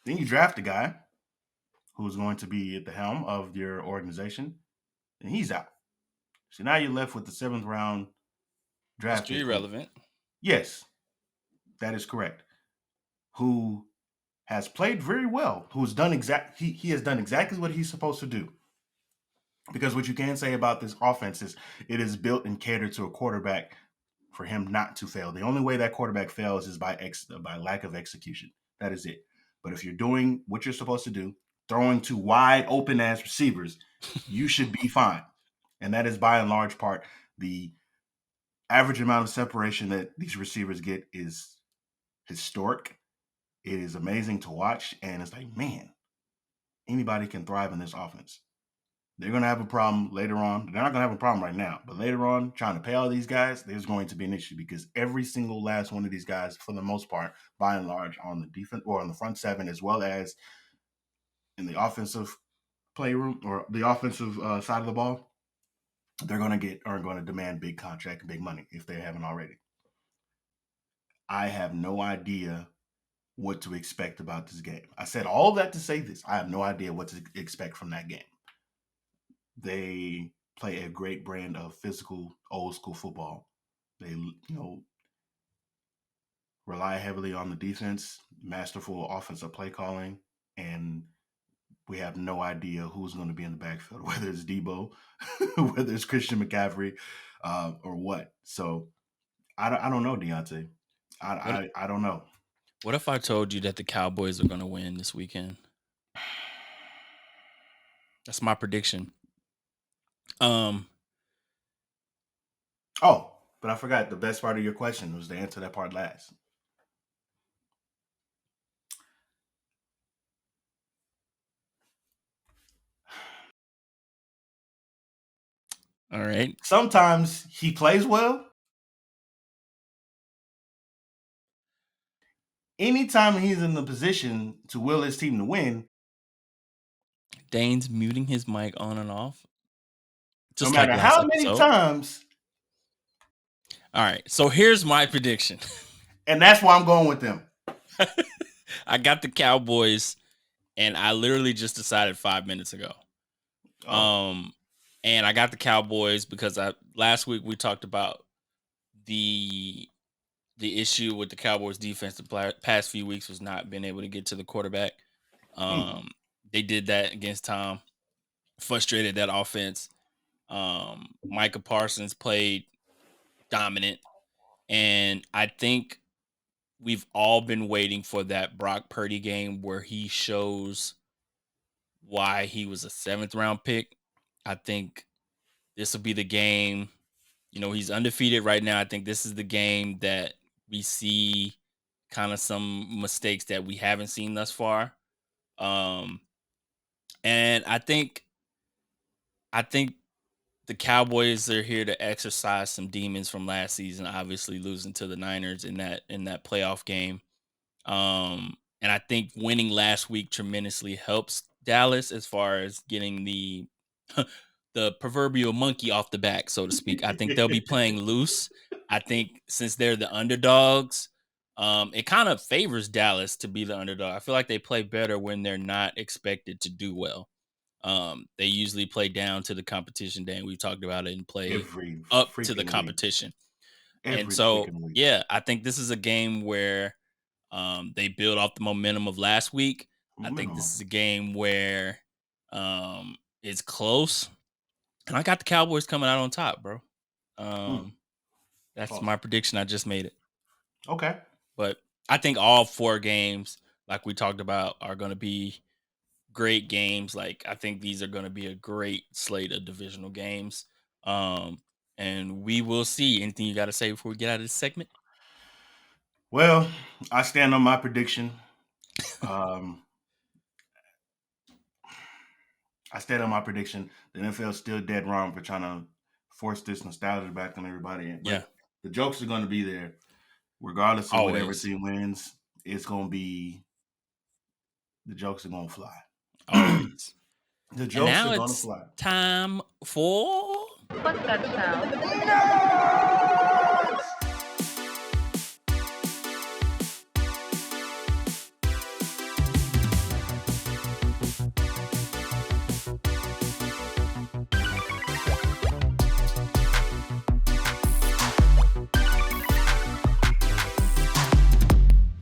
Then you draft a guy who's going to be at the helm of your organization, and he's out. So now you're left with the 7th round draft pick. Irrelevant. Yes, that is correct. Who has played very well, who's done he has done exactly what he's supposed to do. Because what you can say about this offense is it is built and catered to a quarterback for him not to fail. The only way that quarterback fails is by lack of execution. That is it. But if you're doing what you're supposed to do, throwing to wide open ass receivers, you should be fine. And that is by and large part the average amount of separation that these receivers get is historic. It is amazing to watch, and it's like, man, anybody can thrive in this offense. They're going to have a problem later on. They're not going to have a problem right now, but later on, trying to pay all these guys, there's going to be an issue because every single last one of these guys, for the most part, by and large, on the defense or on the front seven, as well as in the offensive play room or the offensive side of the ball, are going to demand big contract and big money if they haven't already. I have no idea what to expect about this game. I said all that to say this. I have no idea what to expect from that game. They play a great brand of physical, old school football. They, rely heavily on the defense, masterful offensive play calling, and we have no idea who's going to be in the backfield, whether it's Debo, whether it's Christian McCaffrey, or what. So I don't know, Deonte. I don't know. What if I told you that the Cowboys are going to win this weekend? That's my prediction. Oh, but I forgot the best part of your question was to answer that part last. All right. Sometimes he plays well. Anytime he's in the position to will his team to win, Dane's muting his mic on and off. Just no matter like how many times. All right. So here's my prediction. And that's why I'm going with them. I got the Cowboys, and I literally just decided 5 minutes ago. And I got the Cowboys because last week we talked about the issue with the Cowboys defense the past few weeks was not being able to get to the quarterback. They did that against Tom, frustrated that offense. Micah Parsons played dominant, and I think we've all been waiting for that Brock Purdy game where he shows why he was a 7th round pick. I think this will be the game. He's undefeated right now. I think this is the game that we see kind of some mistakes that we haven't seen thus far. And I think the Cowboys are here to exercise some demons from last season, obviously losing to the Niners in that playoff game. And I think winning last week tremendously helps Dallas as far as getting the the proverbial monkey off the back, so to speak. I think they'll be playing loose. I think since they're the underdogs, it kind of favors Dallas to be the underdog. I feel like they play better when they're not expected to do well. They usually play down to the competition, Dan. We talked about it, and play Every up to the freaking week. competition. And Every so, freaking week. yeah, I think this is a game where they build off the momentum of last week. I think this is a game where it's close, and I got the Cowboys coming out on top, bro. That's Awesome. my prediction. I just made it. Okay. But I think all 4 games, like we talked about, are going to be great games. Like, I think these are going to be a great slate of divisional games. And we will see. Anything you got to say before we get out of this segment? Well, I stand on my prediction. I stand on my prediction. The NFL is still dead wrong for trying to force this nostalgia back on everybody. But Yeah. The jokes are going to be there. Regardless of Always. whatever team wins, it's going to be – the jokes are going to fly. Always. The jokes are going to fly. Time for... What's that sound?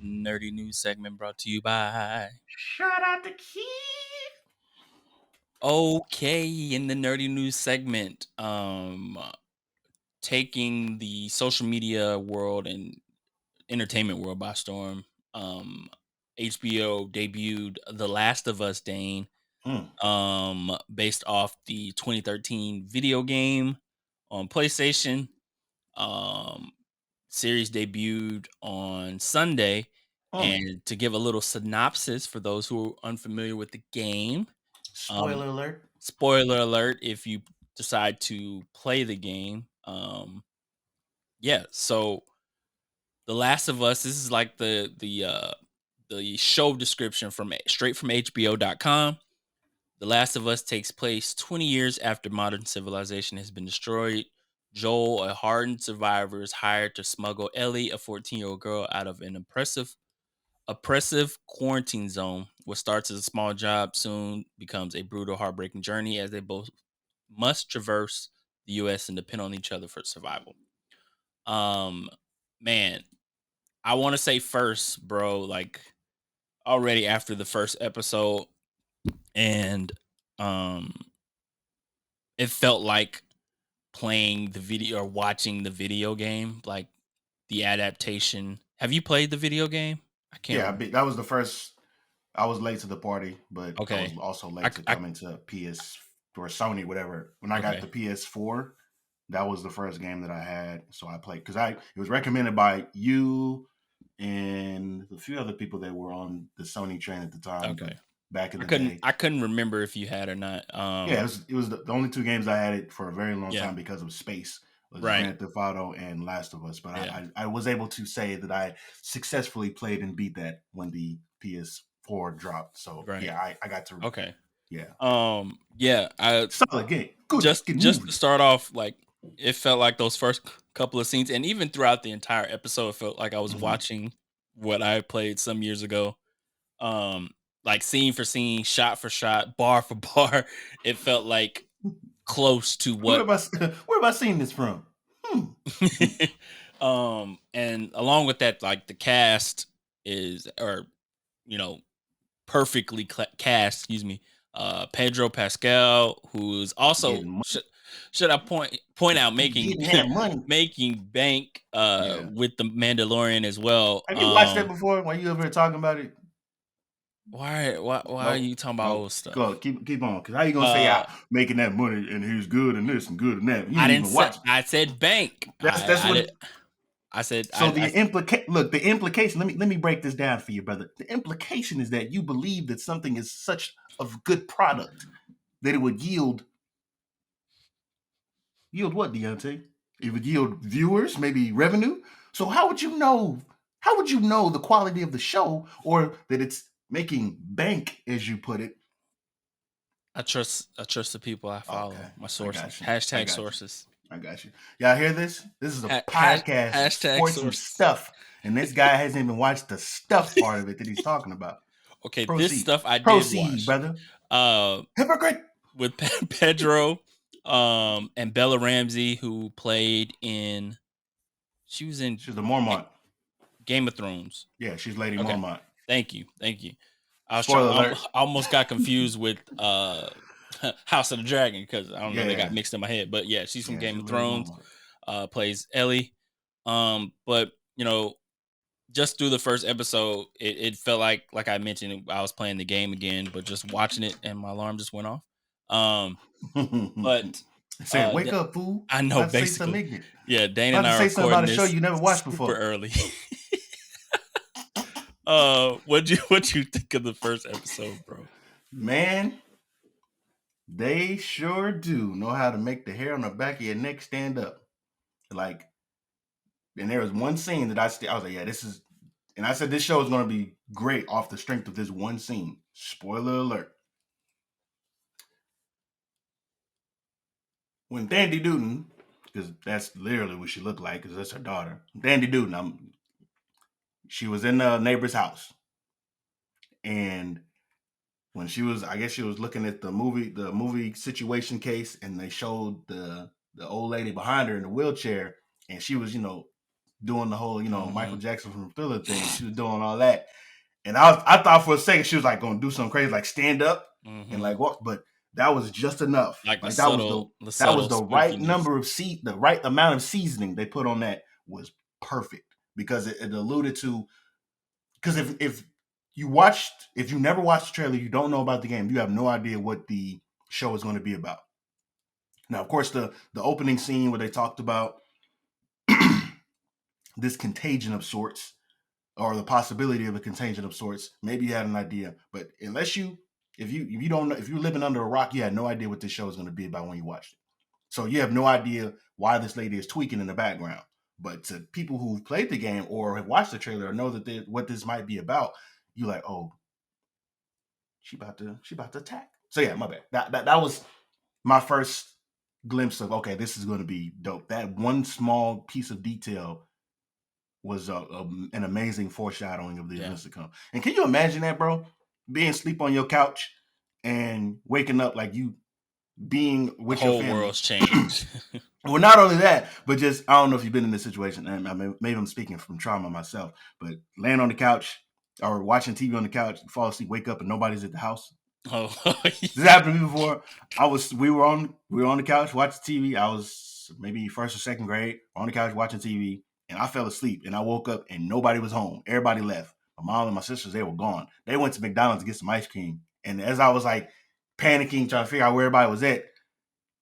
Nerdy news segment brought to you by... Shout out to Keith. Okay, in the nerdy news segment, taking the social media world and entertainment world by storm, HBO debuted The Last of Us, Dane, based off the 2013 video game on PlayStation. Series debuted on Sunday, and to give a little synopsis for those who are unfamiliar with the game, spoiler alert. Spoiler alert if you decide to play the game. Yeah, so The Last of Us, this is like the show description straight from HBO.com. The Last of Us takes place 20 years after modern civilization has been destroyed. Joel, a hardened survivor, is hired to smuggle Ellie, a 14-year-old girl, out of an oppressive quarantine zone. What starts as a small job soon becomes a brutal, heartbreaking journey as they both must traverse the U.S. and depend on each other for survival. Man, I want to say first, bro, like already after the first episode, and it felt like playing the video or watching the video game, like the adaptation. Have you played the video game? I can't. Yeah, that was the first. I was late to the party, but Okay. I was also late to come into PS or Sony, whatever. When I got the PS4, that was the first game that I had. So I played because it was recommended by you and a few other people that were on the Sony train at the time. Okay. Back in the day, I couldn't remember if you had or not. Yeah, it was the only 2 games I had it for a very long time because of space. Was Grand Theft Auto and Last of Us, but I was able to say that I successfully played and beat that when the PS4 dropped. So yeah, I got to. Okay. Yeah. Yeah. Solid game. Good. Just to start off, like it felt like those first couple of scenes, and even throughout the entire episode, it felt like I was watching what I played some years ago. Like scene for scene, shot for shot, bar for bar. It felt like close to what. Where have I seen this from? And along with that, like the cast is, perfectly cast. Excuse me. Pedro Pascal, who's also should I point out making bank with the Mandalorian as well. Have you watched that before? When you ever talking about it? Why are you talking about old stuff? Go keep on. Cause how you gonna say making that money and he's good in this and good in that? You I didn't didn't even say. watch. I said bank. That's I what. did. I said. So the implication. Let me break this down for you, brother. The implication is that you believe that something is such of good product that it would yield what, Deonte? It would yield viewers, maybe revenue. So how would you know? How would you know the quality of the show or that it's making bank, as you put it? I trust the people I follow. Okay. My sources. I Hashtag got sources. I got you. Y'all hear this? This is a podcast of Hashtag sports and sources. stuff. And this guy hasn't even watched the stuff part of it that he's talking about. Okay, Proceed. this stuff I did Proceed, watch. brother. Hypocrite. With Pedro and Bella Ramsey, who played in... She's the Mormont. Game of Thrones. Yeah, she's Lady Mormont. Thank you. I almost got confused with House of the Dragon because I don't know, they got mixed in my head. But yeah, she's from Game of Thrones. Plays Ellie. But you know, just through the first episode, it felt like I mentioned, I was playing the game again, but just watching it and my alarm just went off. But saying, "Wake up, fool!" I know, basically. Yeah, Dane and I are recording about a show you never watched before. Super early. What you think of the first episode, bro? Man, they sure do know how to make the hair on the back of your neck stand up. Like, and there was one scene that I was like, yeah, this is, and I said this show is going to be great off the strength of this one scene. Spoiler alert. When Dandy Dutton, because that's literally what she looked like, because that's her daughter. Dandy Dutton, she was in the neighbor's house, and when she was, I guess she was looking at the movie situation case, and they showed the old lady behind her in the wheelchair, and she was, doing the whole, Michael Jackson from Thriller thing. She was doing all that, and I thought for a second she was like going to do something crazy, like stand up and like walk, but that was just enough. Like that was the right number of the right amount of seasoning they put on that was perfect, because it alluded to, because if you never watched the trailer, you don't know about the game, you have no idea what the show is going to be about. Now, of course, the opening scene where they talked about this contagion of sorts, or the possibility of a contagion of sorts, maybe you had an idea. But if you don't know, if you're living under a rock, you had no idea what this show is going to be about when you watched it. So you have no idea why this lady is tweaking in the background. But to people who've played the game or have watched the trailer or know that what this might be about, you're like, oh, she about to attack. So yeah, my bad. That was my first glimpse of, okay, this is going to be dope. That one small piece of detail was an amazing foreshadowing of the events to come. And can you imagine that, bro? Being asleep on your couch and waking up like you being with your family. The whole world's changed. Well, not only that, but just, I don't know if you've been in this situation, and maybe I'm speaking from trauma myself, but laying on the couch or watching TV on the couch, fall asleep, wake up, and nobody's at the house. Oh, this happened to me before. We were on the couch watching TV. I was maybe first or second grade, on the couch watching TV, and I fell asleep, and I woke up, and nobody was home. Everybody left. My mom and my sisters, they were gone. They went to McDonald's to get some ice cream, and as I was like panicking, trying to figure out where everybody was at,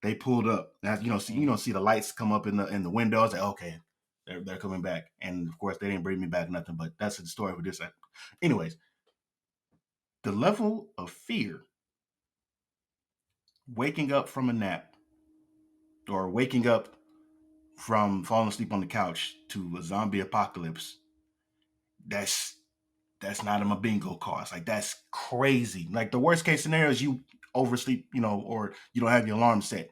they pulled up. Now, see the lights come up in the window. I was like, okay, they're coming back. And of course, they didn't bring me back nothing. But that's the story for this. Anyways, the level of fear, waking up from a nap, or waking up from falling asleep on the couch to a zombie apocalypse, that's not in my bingo cards. Like, that's crazy. Like, the worst case scenario is you oversleep, or you don't have your alarm set.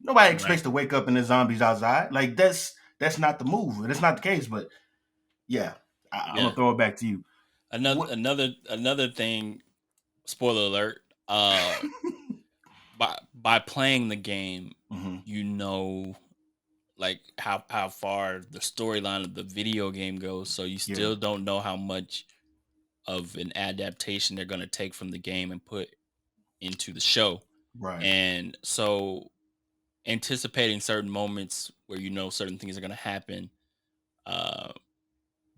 Nobody expects to wake up and there's zombies outside. Like, that's not the move. That's not the case. But yeah, I'm gonna throw it back to you. Another thing. Spoiler alert. By playing the game, like how far the storyline of the video game goes. So you still don't know how much of an adaptation they're gonna take from the game and put into the show. Right. And so anticipating certain moments where certain things are going to happen,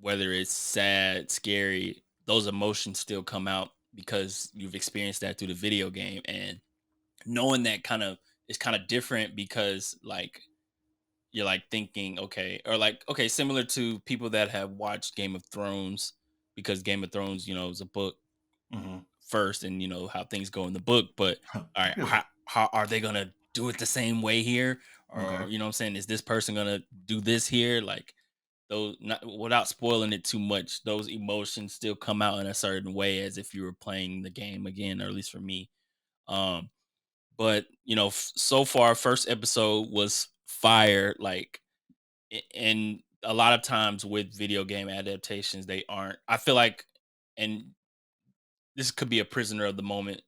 whether it's sad, scary, those emotions still come out because you've experienced that through the video game, and knowing that is kind of different because like you're like thinking, okay, or like, okay, similar to people that have watched Game of Thrones, because Game of Thrones, is a book first, and how things go in the book. But all right, Really? how are they gonna do it the same way here? Or Okay. you know what I'm saying? Is this person gonna do this here? Like those, not without spoiling it too much, those emotions still come out in a certain way as if you were playing the game again, or at least for me. But so far, first episode was fire. Like, and a lot of times with video game adaptations, they aren't. I feel like, and this could be a prisoner of the moment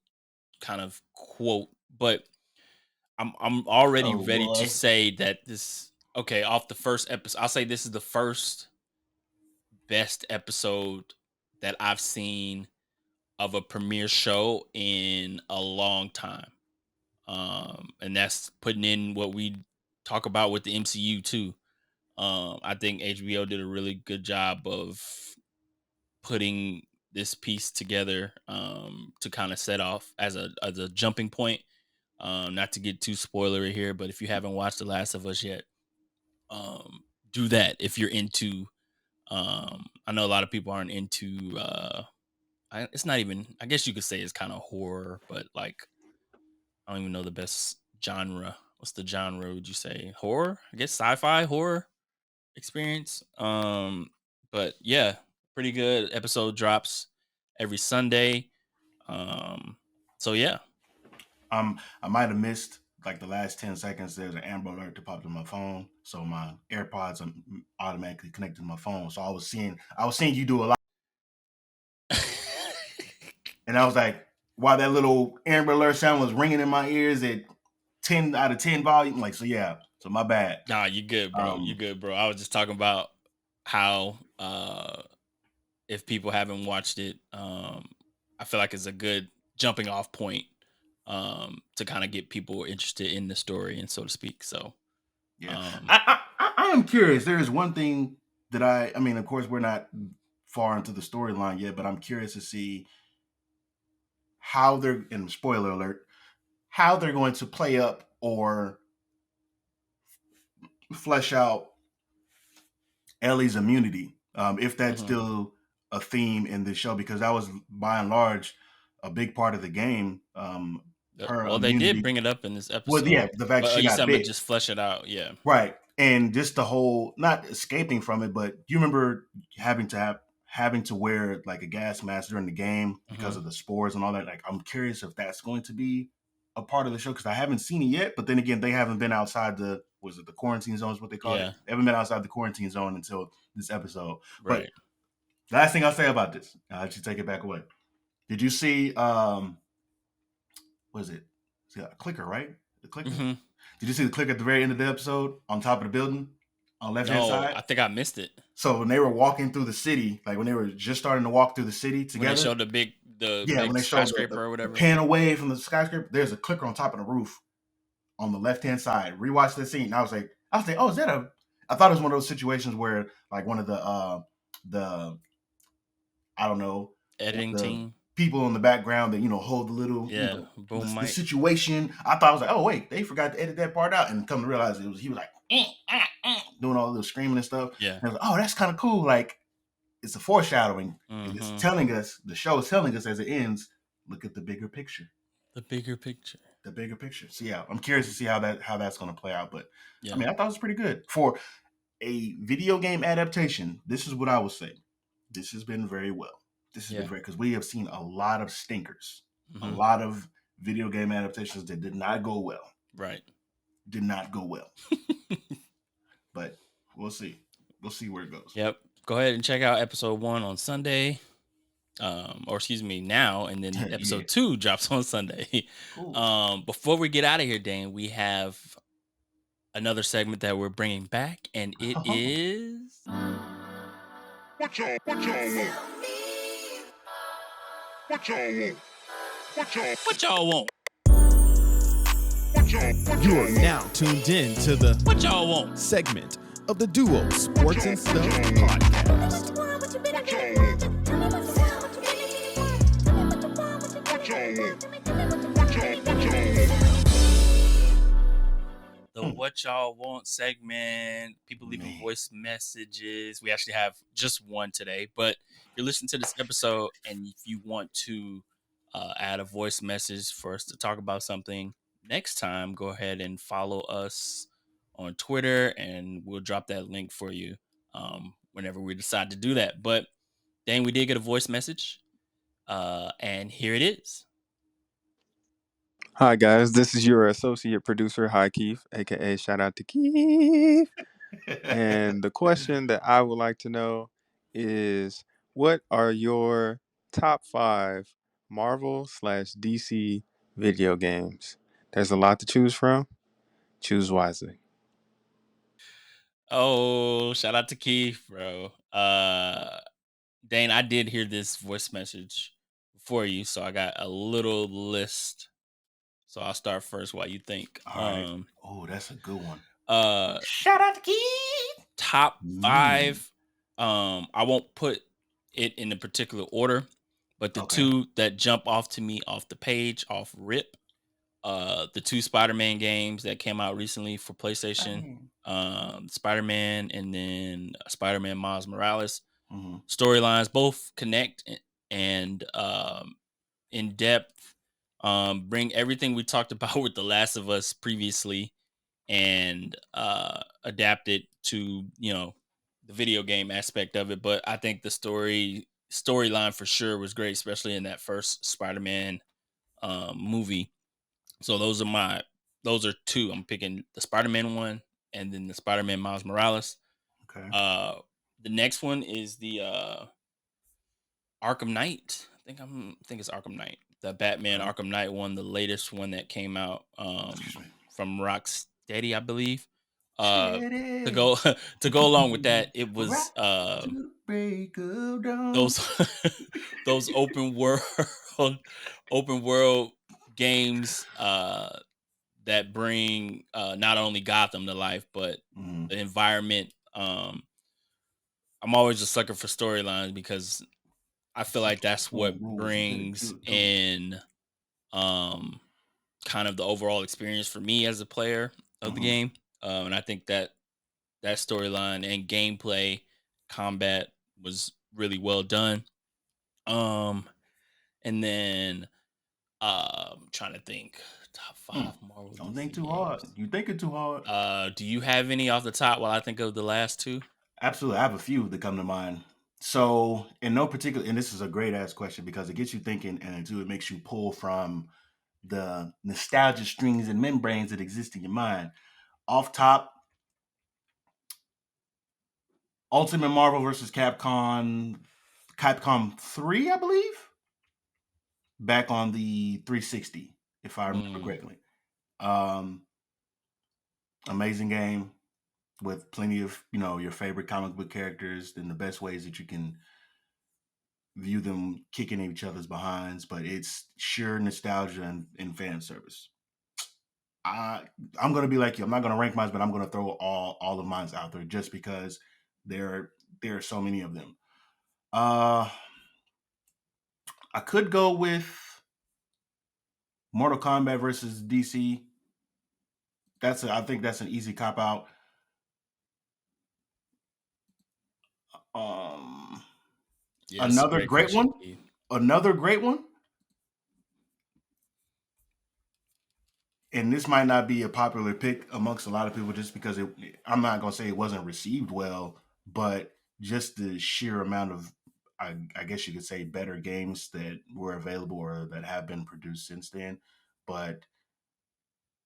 kind of quote, but I'm already Oh ready to boy. say that okay, off the first episode, I'll say this is the first best episode that I've seen of a premiere show in a long time. And that's putting in what we talk about with the MCU too. I think HBO did a really good job of putting this piece together to kind of set off as a jumping point. Not to get too spoilery here, but if you haven't watched The Last of Us yet, do that if you're into. I know a lot of people aren't into. It's not even. I guess you could say it's kind of horror, but like I don't even know the best genre. What's the genre? Would you say horror? I guess sci-fi horror experience. But yeah, pretty good. Episode drops every Sunday. So yeah. I might have missed like the last 10 seconds. There's an Amber Alert that popped on my phone, so my AirPods are automatically connected to my phone. So I was seeing you do a lot, and I was like, while that little Amber Alert sound was ringing in my ears at 10 out of 10 volume, like, so yeah, so my bad. Nah, you good, bro. You good, bro. I was just talking about how if people haven't watched it, I feel like it's a good jumping off point to kind of get people interested in the story, and so to speak. So yeah, I am curious. There is one thing that I mean, of course, we're not far into the storyline yet, but I'm curious to see how they're, and spoiler alert, how they're going to play up or flesh out Ellie's immunity, if that's still a theme in this show, because that was by and large a big part of the game. Her well, immunity. they did bring it up in this episode. Well, yeah, the fact she got bit. Just flesh it out, yeah. Right, and just the whole not escaping from it, but you remember having to wear like a gas mask during the game because of the spores and all that. Like, I'm curious if that's going to be a part of the show, because I haven't seen it yet. But then again, they haven't been outside the quarantine zone is what they call it. They haven't been outside the quarantine zone until this episode. Right. But last thing I'll say about this, I'll let you take it back away. Did you see what is it? It's a clicker, right? The clicker. Did you see the clicker at the very end of the episode on top of the building on the left-hand side? I think I missed it. So when they were walking through the city, like when they were just starting to walk through the city together, when they showed the big when they skyscraper or whatever, the pan away from the skyscraper, there's a clicker on top of the roof on the left-hand side. Rewatch the scene. And I was like, oh, is that a? I thought it was one of those situations where like one of the I don't know, editing team people in the background that hold the little boom the situation. I was like, oh wait, they forgot to edit that part out, and come to realize he was like doing all the screaming and stuff. Yeah, and I was like, oh, that's kind of cool. Like, it's a foreshadowing. It's telling us, the show is telling us as it ends, look at the bigger picture. The bigger picture. So yeah, I'm curious to see how that's going to play out. But I mean, I thought it was pretty good for a video game adaptation. This is what I would say. This has been very well. This has been great, because we have seen a lot of stinkers, a lot of video game adaptations that did not go well. Right. Did not go well. But we'll see. We'll see where it goes. Yep. Go ahead and check out episode 1 on Sunday. Now, and then episode 2 drops on Sunday. Cool. Before we get out of here, Dane, we have another segment that we're bringing back, and it is What y'all want? You are now tuned in to the What Y'all Want segment of the Duo Sports and Stuff podcast. The What Y'all Want segment. People leaving voice messages. We actually have just one today, but if you're listening to this episode and if you want to add a voice message for us to talk about something next time, go ahead and follow us on Twitter and we'll drop that link for you whenever we decide to do that. But Dane, we did get a voice message and here it is. Hi guys, this is your associate producer, Hi Keith, aka shout out to Keith. And the question that I would like to know is, what are your top 5 Marvel/DC video games? There's a lot to choose from. Choose wisely. Oh, shout out to Keith, bro. Dane, I did hear this voice message for you, so I got a little list. So I'll start first while you think. All right. Oh, that's a good one. Shout out to Keith. Top 5. I won't put it in a particular order, but the two that jump off to me off the page, off rip, the 2 Spider-Man games that came out recently for PlayStation, Spider-Man and then Spider-Man Miles Morales. Storylines both connect and in depth, bring everything we talked about with The Last of Us previously and adapt it to, you know, the video game aspect of it. But I think the storyline for sure was great, especially in that first Spider-Man movie. So those are 2. I'm picking the Spider-Man one and then the Spider-Man Miles Morales. Okay. The next one is the Arkham Knight. I think it's Arkham Knight. The Batman Arkham Knight one, the latest one that came out from Rocksteady, I believe. To go along with that, it was those open world games that bring not only Gotham to life, but the environment. I'm always a sucker for storylines because I feel like that's what brings in kind of the overall experience for me as a player of the game. And I think that storyline and gameplay combat was really well done. And then I'm trying to think top 5 Marvel. Don't think too hard. You thinking too hard. Do you have any off the top while I think of the last 2? Absolutely. I have a few that come to mind. So in no particular, and this is a great ass question because it gets you thinking and it makes you pull from the nostalgia strings and membranes that exist in your mind. Off top, Ultimate Marvel vs. Capcom 3, I believe, back on the 360, if I remember correctly. Amazing game with plenty of, you know, your favorite comic book characters in the best ways that you can view them kicking each other's behinds, but it's sheer nostalgia and fan service. I'm gonna be like you. I'm not gonna rank mine, but I'm gonna throw all of mine out there just because there are so many of them. I could go with Mortal Kombat versus DC. I think that's an easy cop out. Another great one. Another great one. And this might not be a popular pick amongst a lot of people just because I'm not going to say it wasn't received well, but just the sheer amount of, I guess you could say, better games that were available or that have been produced since then. But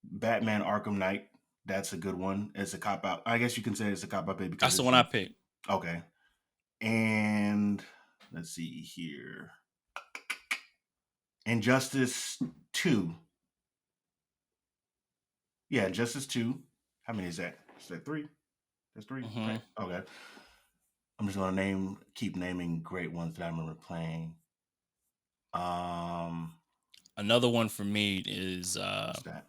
Batman Arkham Knight, that's a good one. It's a cop out. I guess you can say it's a cop out because that's the one I picked. Okay. And let's see here. Injustice 2. Yeah, Injustice 2. How many is that? Is that 3? That's 3? Right. Okay. I'm just gonna keep naming great ones that I remember playing. Another one for me is the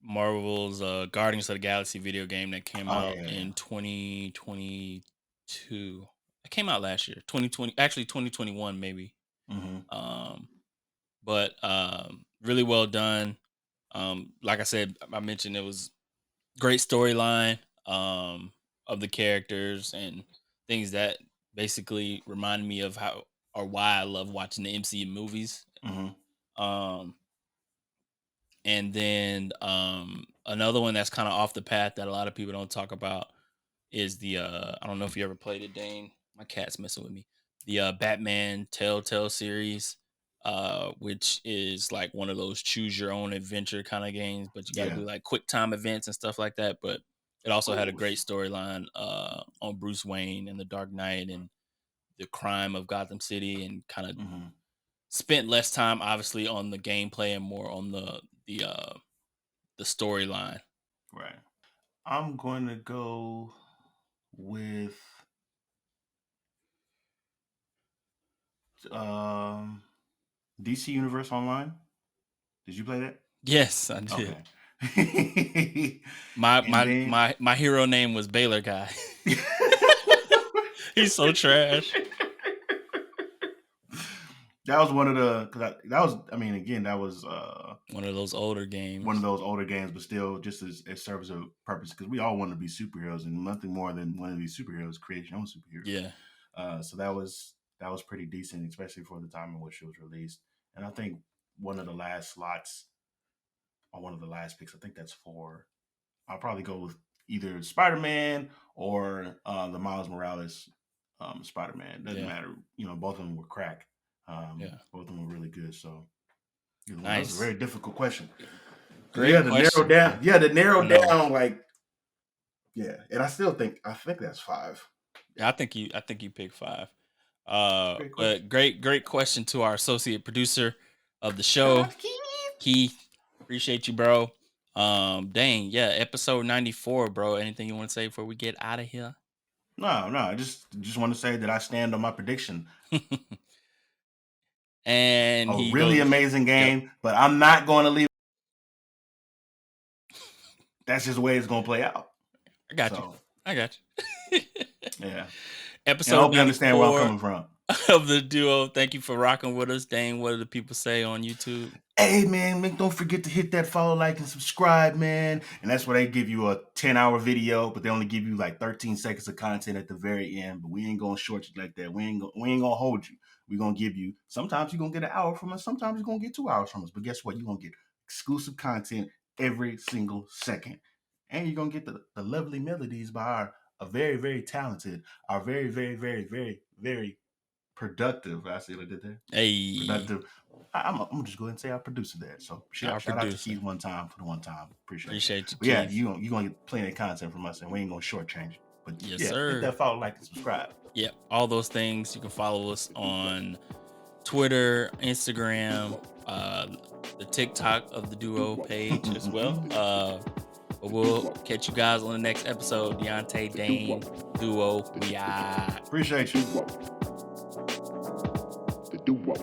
Marvel's Guardians of the Galaxy video game that came out in 2022. It came out last year, 2020, actually 2021 maybe. but really well done. Like I said, I mentioned it was great storyline of the characters and things that basically remind me of how or why I love watching the MCU movies. Um, and then another one that's kind of off the path that a lot of people don't talk about is the I don't know if you ever played it, Dane. My cat's messing with me. The Batman Telltale series, which is like one of those choose your own adventure kind of games, but you got to do like quick time events and stuff like that. But it also had a great storyline on Bruce Wayne and the Dark Knight and the crime of Gotham City, and kind of spent less time obviously on the gameplay and more on the storyline. Right. I'm going to go with DC Universe Online. Did you play that? Yes, I did. Okay. my hero name was Baylor Guy. He's so trash. That was one of the that was one of those older games. One of those older games, but still just as serves a purpose, because we all want to be superheroes, and nothing more than one of these superheroes create your own superhero. Yeah. So that was pretty decent, especially for the time in which it was released. And I think one of the last slots, or one of the last picks, I think that's 4. I'll probably go with either Spider-Man or the Miles Morales Spider-Man. Doesn't matter. Both of them were crack. Both of them were really good. So nice. That was a very difficult question. Great question. To narrow down, like, and I think that's 5. Yeah, I think you picked 5. But great question to our associate producer of the show, Keith. Appreciate you, bro. Dane, episode 94, bro. Anything you want to say before we get out of here? No. I just want to say that I stand on my prediction. And a really amazing game, but I'm not going to leave. That's just the way it's going to play out. I got you. Yeah. Episode I hope you understand where I'm coming from. Of the duo. Thank you for rocking with us. Dane, what do the people say on YouTube? Hey, man, don't forget to hit that follow, like, and subscribe, man. And that's where they give you a 10-hour video, but they only give you like 13 seconds of content at the very end. But we ain't going to short you like that. We ain't going to hold you. We're going to give you, sometimes you're going to get an hour from us. Sometimes you're going to get 2 hours from us. But guess what? You're going to get exclusive content every single second. And you're going to get the lovely melodies by our very, very talented, our very, very, very, very, very productive. I see what I did there. Hey. Productive. I'm just going to say our producer there. So shout out to Keith one time for the one time. Appreciate you. Yeah, you're going to get plenty of content from us, and we ain't going to shortchange it. But sir. Hit that follow, like, and subscribe. Yep, all those things. You can follow us on Twitter, Instagram, the TikTok of the duo page as well. But we'll catch you guys on the next episode. Deonte, Dane, duo. We out. Appreciate you. The duo.